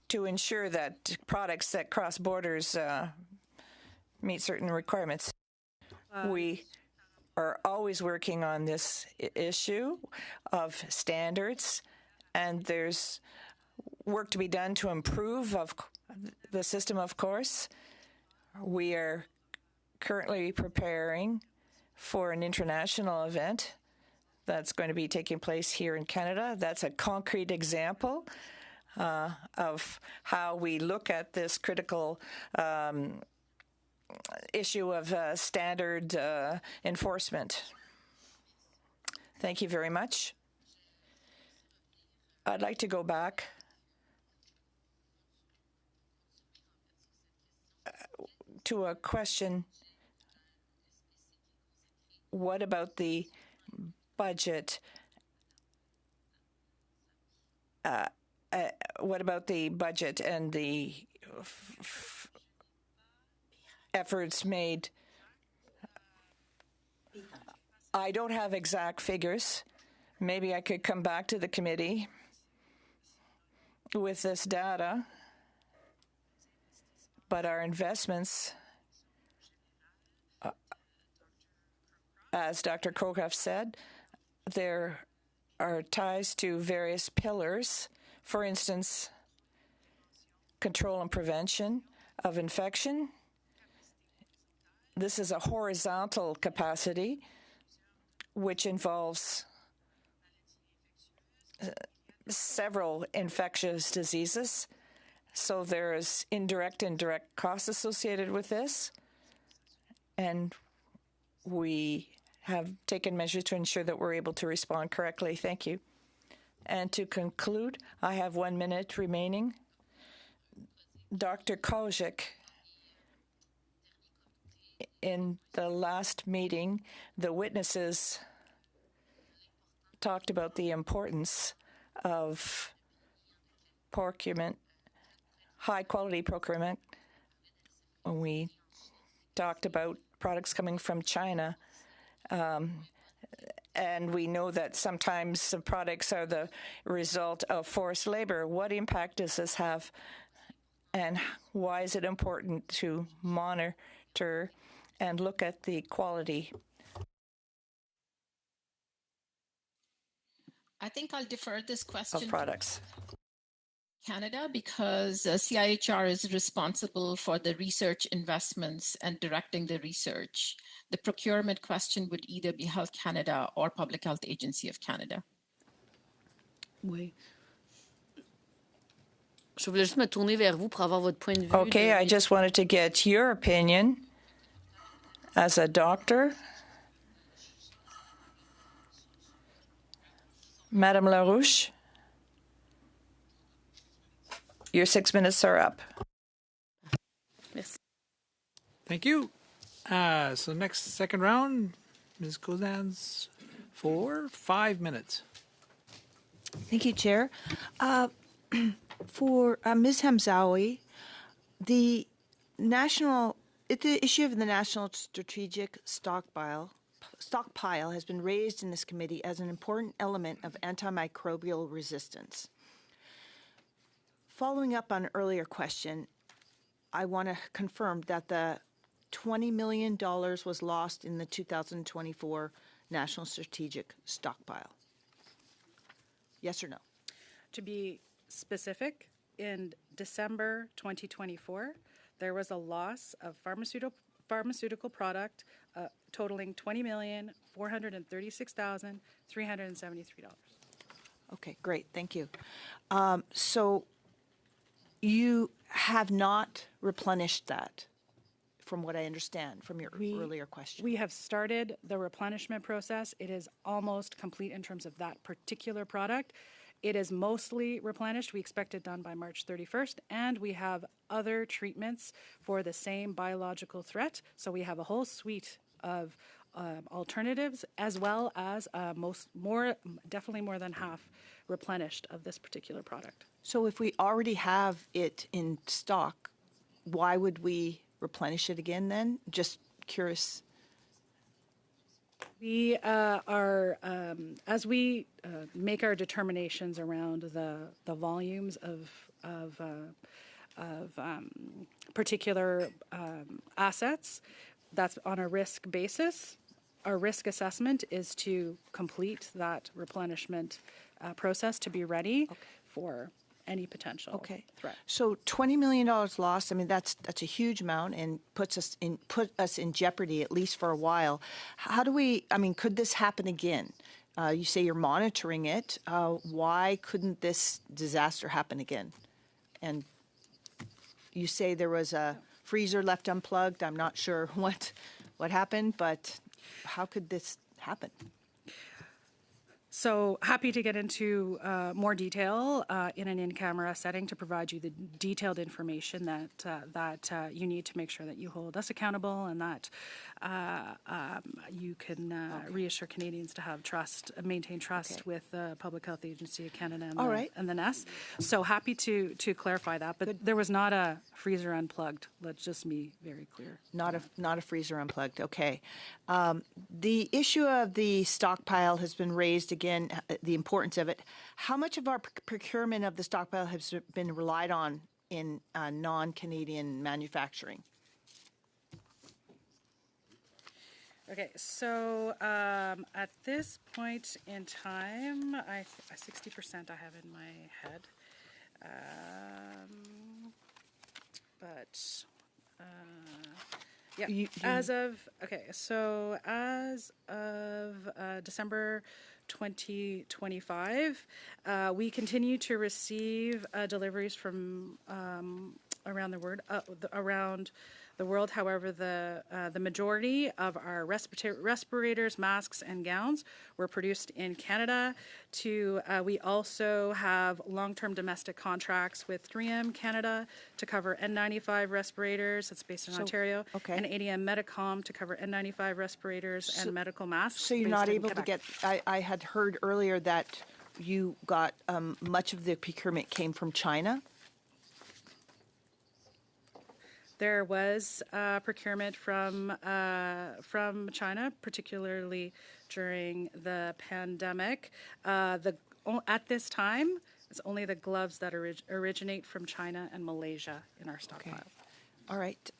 To ensure that products that cross borders meet certain requirements. We are always working on this issue of standards, and there's work to be done to improve the system, of course. We are currently preparing for an international event that's going to be taking place here in Canada. That's a concrete example of how we look at this critical issue of standard enforcement. Thank you very much. I'd like to go back to a question. What about the budget? What about the budget and the efforts made? I don't have exact figures. Maybe I could come back to the committee with this data. But our investments, as Dr. Crocroft said, there are ties to various pillars. For instance, control and prevention of infection. This is a horizontal capacity, which involves several infectious diseases. So there is indirect and direct costs associated with this. And we have taken measures to ensure that we're able to respond correctly. Thank you. And to conclude, I have 1 minute remaining. Dr. Kozik, in the last meeting, the witnesses talked about the importance of procurement, high-quality procurement. We talked about products coming from China. And we know that sometimes the products are the result of forced labor. What impact does this have? And why is it important to monitor and look at the quality? I think I'll defer this question of products. Canada, because CIHR is responsible for the research investments and directing the research. The procurement question would either be Health Canada or Public Health Agency of Canada. Oui. Je voulais juste me tourner vers vous pour avoir votre point de vue. Okay, I just wanted to get your opinion as a doctor. Madame Larouche, your 6 minutes are up. Merci. Thank you. So second round, Ms. Kozans for 5 minutes. Thank you, Chair. For Ms. Hamzaoui, the issue of the National Strategic Stockpile has been raised in this committee as an important element of antimicrobial resistance. Following up on an earlier question, I want to confirm that the $20 million was lost in the 2024 National Strategic Stockpile. Yes or no? To be specific, in December 2024, there was a loss of pharmaceutical product totaling $20,436,373. Okay, great. Thank you. So you have not replenished that, from what I understand from your earlier question. We have started the replenishment process. It is almost complete in terms of that particular product. It is mostly replenished. We expect it done by March 31st, and we have other treatments for the same biological threat. So we have a whole suite of alternatives, as well as definitely more than half replenished of this particular product. So if we already have it in stock, why would we replenish it again then? Just curious. We are, as we make our determinations around the volumes of particular assets, that's on a risk basis. Our risk assessment is to complete that replenishment process to be ready for any potential threat. So $20 million lost, I mean, that's a huge amount and put us in jeopardy, at least for a while. How do we, I mean, could this happen again? You say you're monitoring it. Why couldn't this disaster happen again? And you say there was a freezer left unplugged. I'm not sure what happened, but how could this happen? So happy to get into more detail in an in-camera setting to provide you the detailed information that you need to make sure that you hold us accountable and that you can reassure Canadians to have trust, maintain trust with the Public Health Agency of Canada and the NES. So happy to clarify that, but there was not a freezer unplugged. Let's just be very clear. Not a freezer unplugged. Okay. The issue of the stockpile has been raised again. The importance of it. How much of our procurement of the stockpile has been relied on in non-Canadian manufacturing? Okay, so at this point in time, 60% I have in my head, but yeah. As of December 2025, we continue to receive deliveries from around the world. However, the majority of our respirators, masks, and gowns were produced in Canada. We also have long-term domestic contracts with 3M Canada to cover N95 respirators. That's based in Ontario. Okay. And ADM Medicom to cover N95 respirators and medical masks. So you're not able to get. I had heard earlier that you got much of the procurement came from China. There was procurement from China, particularly during the pandemic. At this time, it's only the gloves that originate from China and Malaysia in our stockpile. Okay. All right.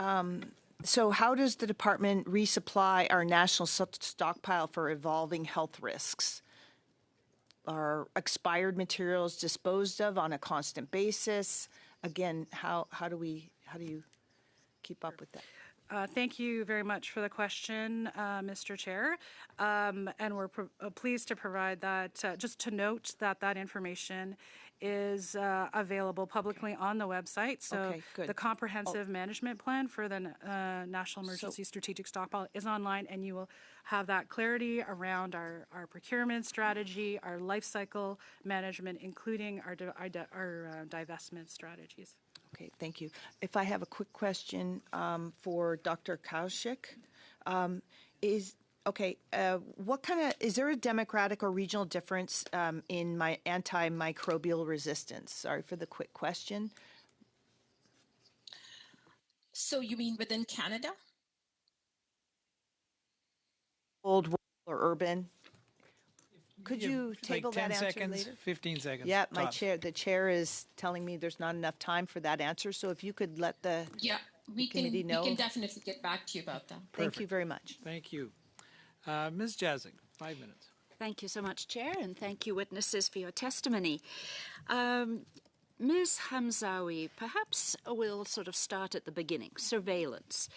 So how does the department resupply our national stockpile for evolving health risks? Are expired materials disposed of on a constant basis? Again, how do you keep up with that? Thank you very much for the question, Mr. Chair. And we're pleased to provide that. Just to note that information is available publicly on the website. So the comprehensive management plan for the National Emergency Strategic Stockpile is online, and you will have that clarity around our procurement strategy, our life cycle management, including our divestment strategies. Okay, thank you. If I have a quick question for Dr. Kaushik, is there a demographic or regional difference in my antimicrobial resistance? Sorry for the quick question. So you mean within Canada? Old, rural, or urban? Could you table like 10 that answer seconds, later? 15 seconds. Yeah, tops. the chair is telling me there's not enough time for that answer. So if you could let the Yeah, we committee know. can definitely get back to you about that. Thank you very much. Thank you. Ms. Jazik, 5 minutes. Thank you so much, Chair, and thank you, witnesses, for your testimony. Ms. Hamzawi, perhaps we'll sort of start at the beginning, surveillance.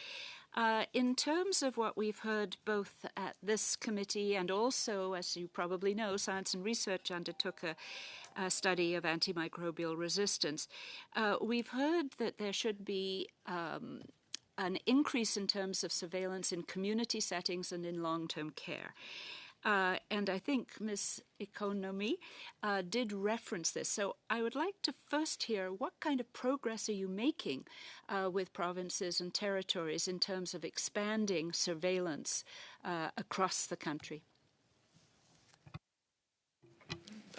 In terms of what we've heard both at this committee and also, as you probably know, Science and Research undertook a study of antimicrobial resistance. We've heard that there should be an increase in terms of surveillance in community settings and in long-term care. And I think Ms. Economy did reference this. So I would like to first hear what kind of progress are you making with provinces and territories in terms of expanding surveillance across the country?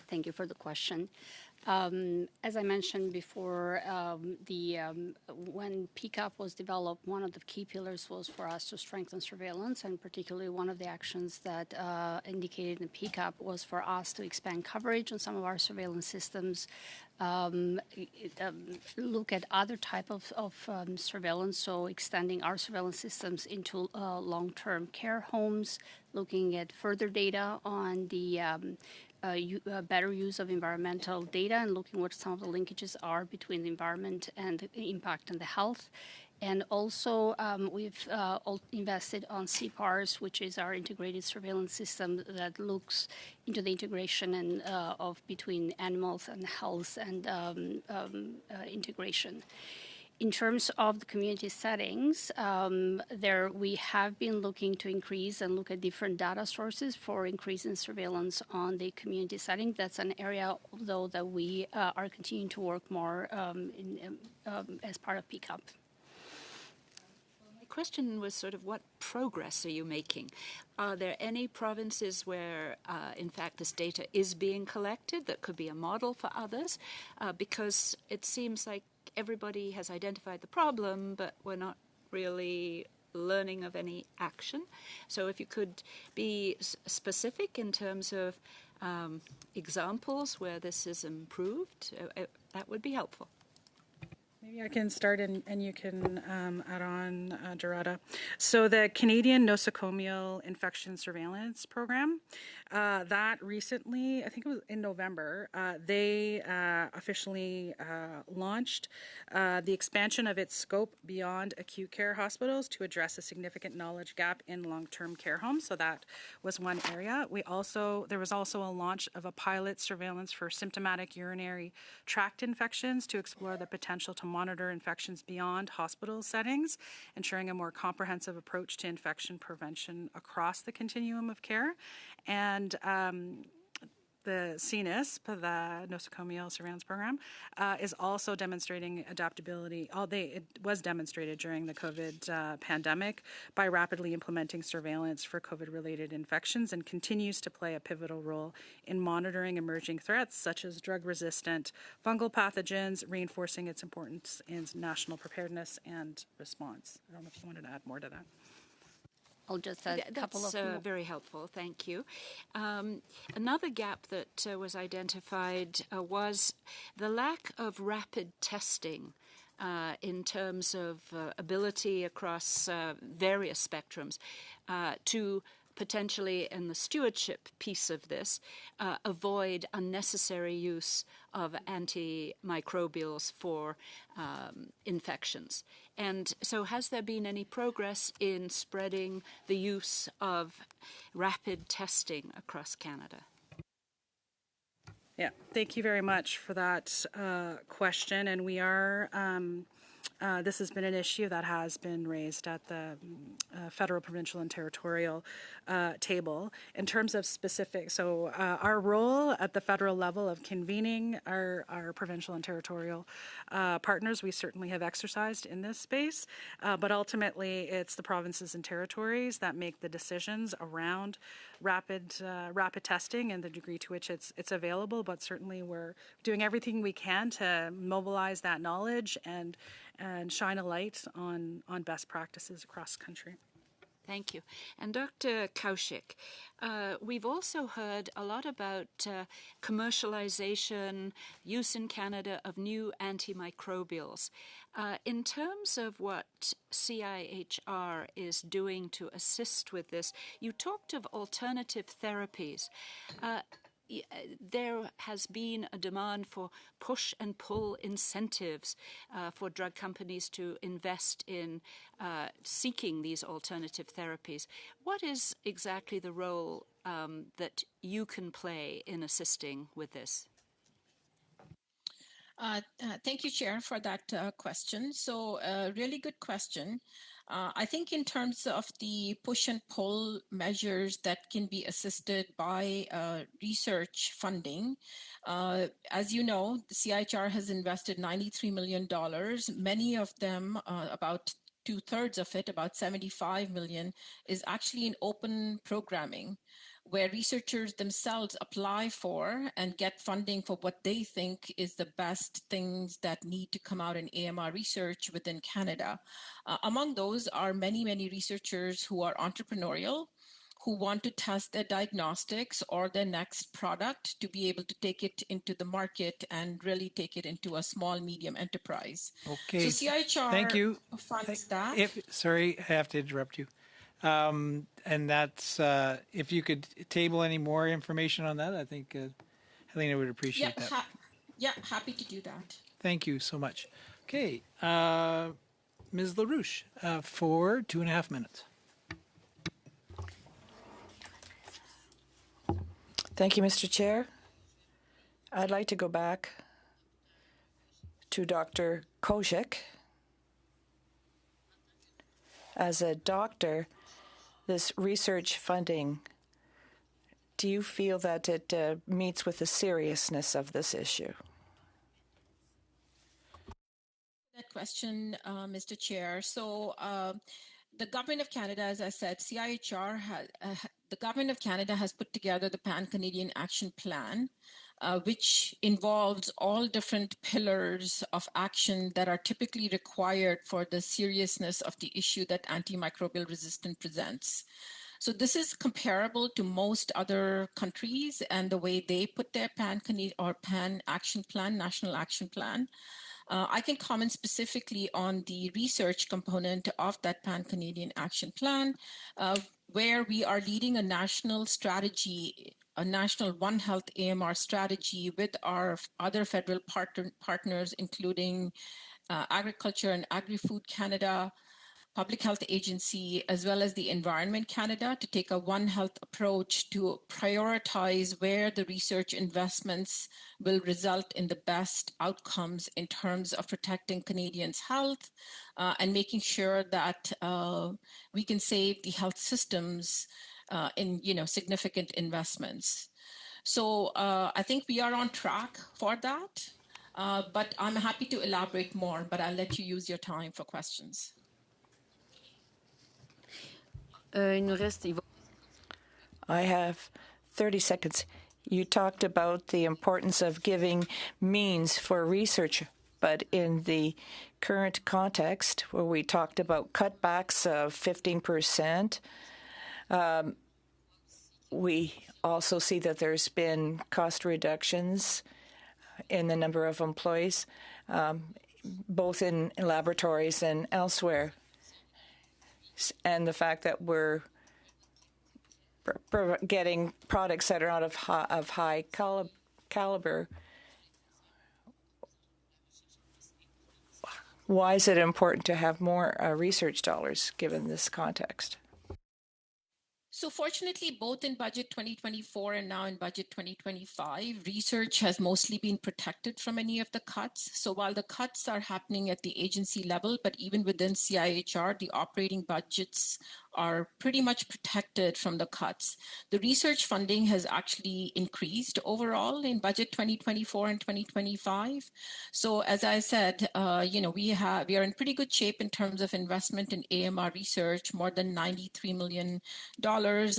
Thank you for the question. As I mentioned before, when PCAP was developed, one of the key pillars was for us to strengthen surveillance, and particularly one of the actions that indicated in PCAP was for us to expand coverage on some of our surveillance systems, look at other type of surveillance, so extending our surveillance systems into long-term care homes, looking at further data on the better use of environmental data and looking what some of the linkages are between the environment and the impact on the health. And also, we've invested on CPARS, which is our integrated surveillance system that looks into the integration and of between animals and health and integration. In terms of the community settings, we have been looking to increase and look at different data sources for increasing surveillance on the community setting. That's an area, though, that we are continuing to work more as part of PCAP. My question was sort of what progress are you making? Are there any provinces where, in fact, this data is being collected that could be a model for others? Because it seems like everybody has identified the problem, but we're not really learning of any action. So if you could be specific in terms of examples where this is improved, that would be helpful. Maybe I can start and you can add on, Gerada. So the Canadian Nosocomial Infection Surveillance Program, that recently, I think it was in November, they officially launched the expansion of its scope beyond acute care hospitals to address a significant knowledge gap in long-term care homes. So that was one area. There was also a launch of a pilot surveillance for symptomatic urinary tract infections to explore the potential to monitor infections beyond hospital settings, ensuring a more comprehensive approach to infection prevention across the continuum of care. And the CNISP, the Nosocomial Surveillance Program, is also demonstrating adaptability. It was demonstrated during the COVID pandemic by rapidly implementing surveillance for COVID-related infections and continues to play a pivotal role in monitoring emerging threats such as drug-resistant fungal pathogens, reinforcing its importance in national preparedness and response. I don't know if you wanted to add more to that. I'll just add a couple of That's very helpful. Thank you. Another gap that was identified was the lack of rapid testing in terms of ability across various spectrums to potentially, in the stewardship piece of this, avoid unnecessary use of antimicrobials for infections. And so has there been any progress in spreading the use of rapid testing across Canada? Yeah, thank you very much for that question. And we are, this has been an issue that has been raised at the federal, provincial, and territorial table. In terms of specific, so our role at the federal level of convening our provincial and territorial partners, we certainly have exercised in this space, but ultimately it's the provinces and territories that make the decisions around rapid testing and the degree to which it's available, but certainly we're doing everything we can to mobilize that knowledge and shine a light on best practices across the country. Thank you. And Dr. Kaushik, we've also heard a lot about commercialization, use in Canada of new antimicrobials. In terms of what CIHR is doing to assist with this, you talked of alternative therapies. There has been a demand for push and pull incentives for drug companies to invest in seeking these alternative therapies. What is exactly the role that you can play in assisting with this? Thank you, Chair, for that question. So, really good question. I think in terms of the push and pull measures that can be assisted by research funding, as you know, the CIHR has invested $93 million. Many of them, about 2/3 of it, about $75 million, is actually in open programming, where researchers themselves apply for and get funding for what they think is the best things that need to come out in AMR research within Canada. Among those are many, many researchers who are entrepreneurial, who want to test their diagnostics or their next product to be able to take it into the market and really take it into a small, medium enterprise. Okay. So CIHR Thank you. funds that. Sorry, I have to interrupt you. And that's, if you could table any more information on that, I think Helena would appreciate that. Happy to do that. Thank you so much. Okay, Ms. LaRouche, for 2.5 minutes. Thank you, Mr. Chair. I'd like to go back to Dr. Kaushik. As a doctor, this research funding, do you feel that it meets with the seriousness of this issue? That question, Mr. Chair. So the Government of Canada, as I said, CIHR, the Government of Canada has put together the Pan-Canadian Action Plan, which involves all different pillars of action that are typically required for the seriousness of the issue that antimicrobial resistance presents. So this is comparable to most other countries and the way they put their Pan-Action Plan, National Action Plan. I can comment specifically on the research component of that Pan-Canadian Action Plan, where we are leading a national strategy, a national One Health AMR strategy with our other federal partners, including Agriculture and Agri-Food Canada, Public Health Agency, as well as the Environment Canada, to take a One Health approach to prioritize where the research investments will result in the best outcomes in terms of protecting Canadians' health and making sure that we can save the health systems in significant investments. So I think we are on track for that, but I'm happy to elaborate more, but I'll let you use your time for questions. I have 30 seconds. You talked about the importance of giving means for research, but in the current context where we talked about cutbacks of 15%, we also see that there's been cost reductions in the number of employees, both in laboratories and elsewhere. And the fact that we're getting products that are not of high caliber. Why is it important to have more research dollars given this context? So fortunately, both in Budget 2024 and now in Budget 2025, research has mostly been protected from any of the cuts. So while the cuts are happening at the agency level, but even within CIHR, the operating budgets are pretty much protected from the cuts. The research funding has actually increased overall in Budget 2024 and 2025. So as I said, we are in pretty good shape in terms of investment in AMR research, more than $93 million,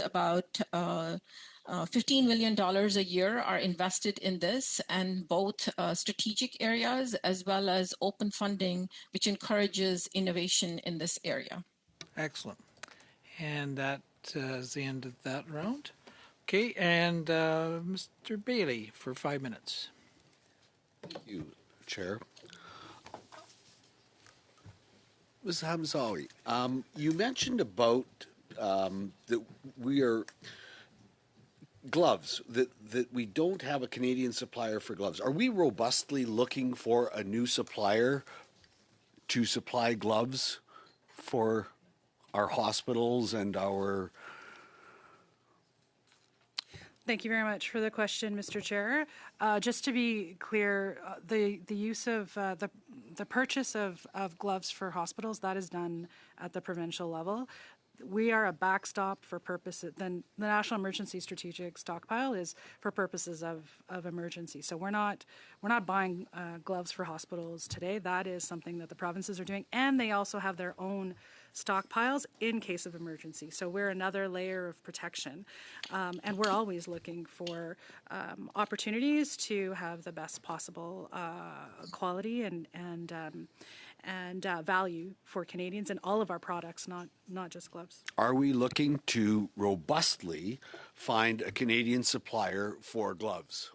about $15 million a year are invested in this, and both strategic areas as well as open funding, which encourages innovation in this area. Excellent. And that is the end of that round. Okay, and Mr. Bailey for 5 minutes. Thank you, Chair. Ms. Hamzawi, you mentioned about that we are gloves, that we don't have a Canadian supplier for gloves. Are we robustly looking for a new supplier to supply gloves for our hospitals and our... Thank you very much for the question, Mr. Chair. Just to be clear, the use of the purchase of gloves for hospitals, that is done at the provincial level. We are a backstop for purposes, then the National Emergency Strategic Stockpile is for purposes of emergency. So we're not buying gloves for hospitals today. That is something that the provinces are doing, and they also have their own stockpiles in case of emergency. So we're another layer of protection, and we're always looking for opportunities to have the best possible quality and value for Canadians in all of our products, not just gloves. Are we looking to robustly find a Canadian supplier for gloves?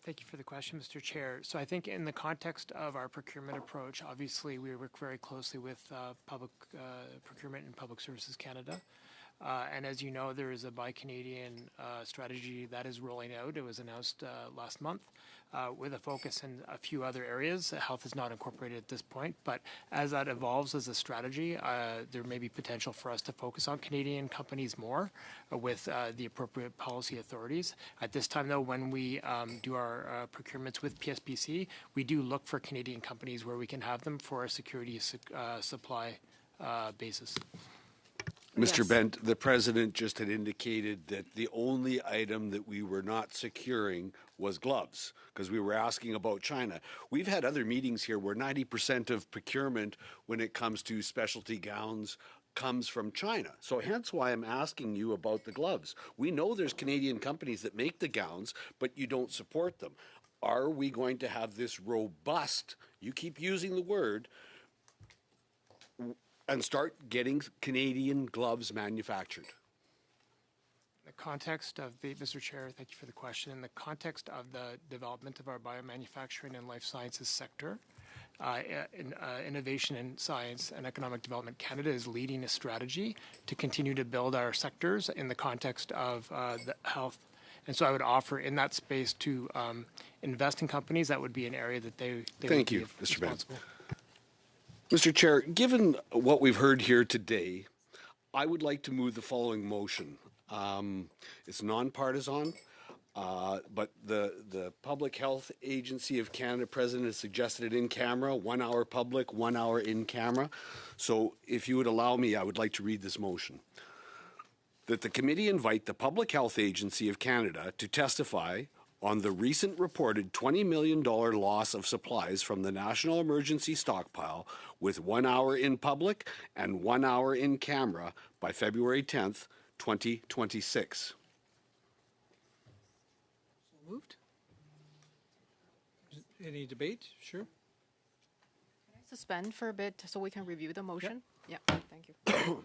Thank you for the question, Mr. Chair. So I think in the context of our procurement approach, obviously we work very closely with Public Procurement and Public Services Canada. And as you know, there is a Buy Canadian strategy that is rolling out. It was announced last month with a focus in a few other areas. Health is not incorporated at this point, but as that evolves as a strategy, there may be potential for us to focus on Canadian companies more with the appropriate policy authorities. At this time, though, when we do our procurements with PSPC, we do look for Canadian companies where we can have them for a security supply basis. Mr. Yes. Bent, the President just had indicated that the only item that we were not securing was gloves, because we were asking about China. We've had other meetings here where 90% of procurement when it comes to specialty gowns comes from China. So hence why I'm asking you about the gloves. We know there's Canadian companies that make the gowns, but you don't support them. Are we going to have this robust, you keep using the word, and start getting Canadian gloves manufactured? The context of the, Mr. Chair, thank you for the question. In the context of the development of our biomanufacturing and life sciences sector, Innovation in Science and Economic Development Canada is leading a strategy to continue to build our sectors in the context of the health. And so I would offer in that space to invest in companies. That would be an area that they Thank would you, be Mr. Bent. responsible. Mr. Chair, given what we've heard here today, I would like to move the following motion. It's nonpartisan, but the Public Health Agency of Canada President has suggested it in camera, 1 hour public, 1 hour in camera. So if you would allow me, I would like to read this motion. That the committee invite the Public Health Agency of Canada to testify on the recent reported $20 million loss of supplies from the National Emergency Stockpile with 1 hour in public and 1 hour in camera by February 10th, 2026. So moved. Any debate? Sure. Suspend for a bit so we can review the motion? Yeah, thank you.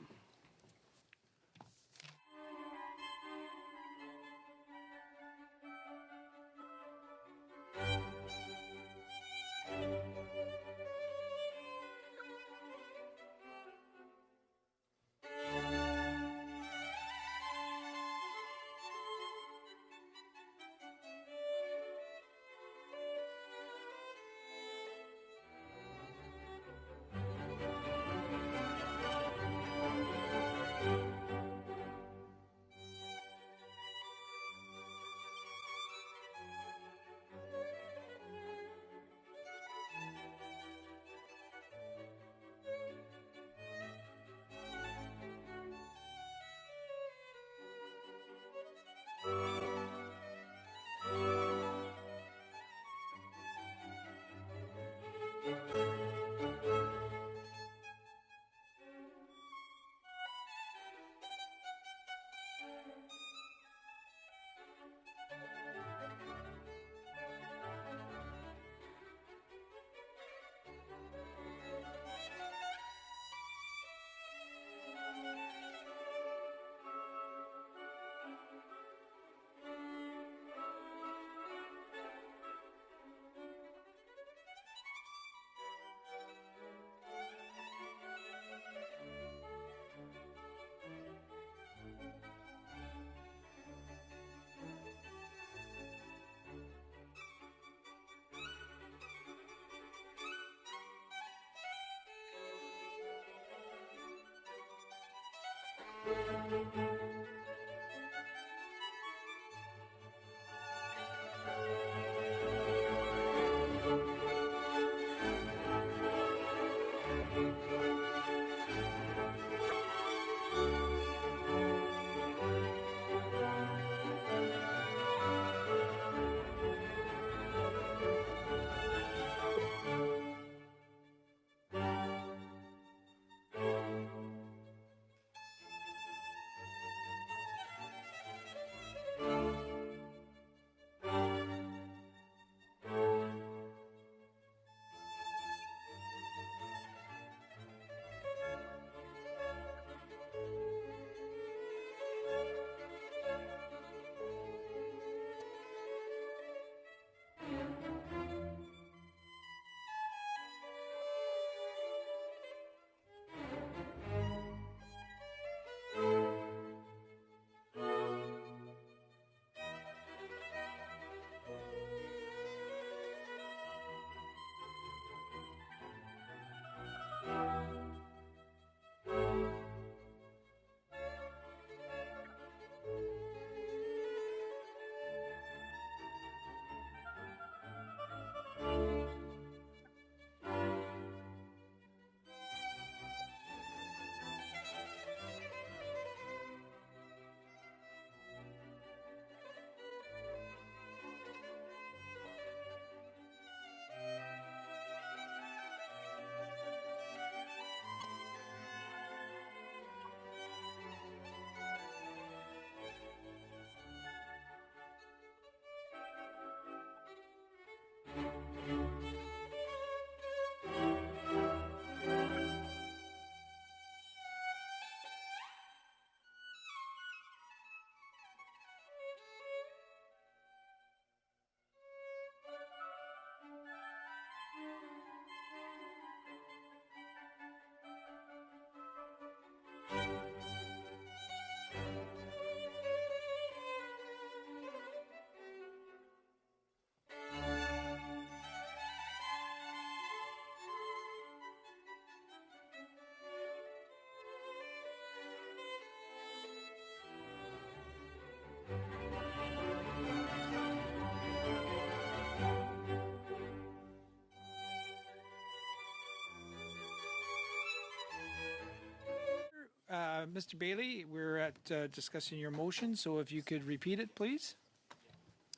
Mr. Bailey, we're at discussing your motion, so if you could repeat it, please.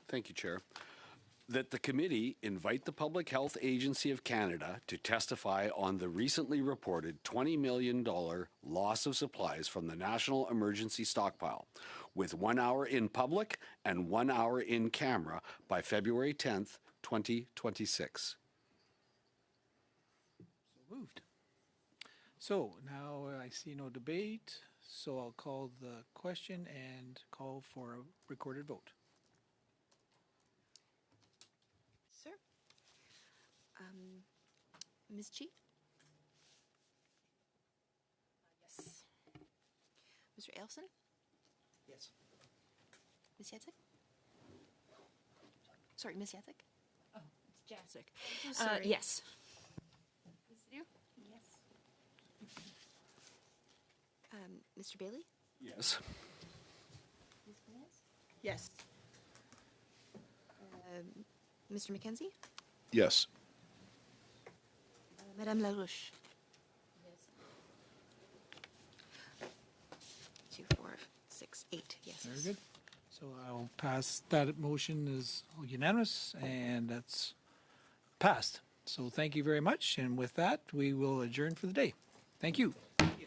Thank you, Chair. That the committee invite the Public Health Agency of Canada to testify on the recently reported $20 million loss of supplies from the National Emergency Stockpile, with 1 hour in public and 1 hour in camera by February 10th, 2026. So moved. So now I see no debate, so I'll call the question and call for a recorded vote. Sir? Ms. Chi? Yes. Mr. Elson? Yes. Ms. Yatsik? Sorry, Ms. Yatsik? Oh, it's Jassic. so sorry. Yes. Ms. Sidhu? Yes. Mr. Bailey? Yes. Ms. Gomez? Yes. Mr. McKenzie? Yes. Madame Larouche? Yes. 2, 4, 6, 8. Yes. Very good. So I'll pass that motion is unanimous, and that's passed. So thank you very much, and with that, we will adjourn for the day. Thank you. Thank you.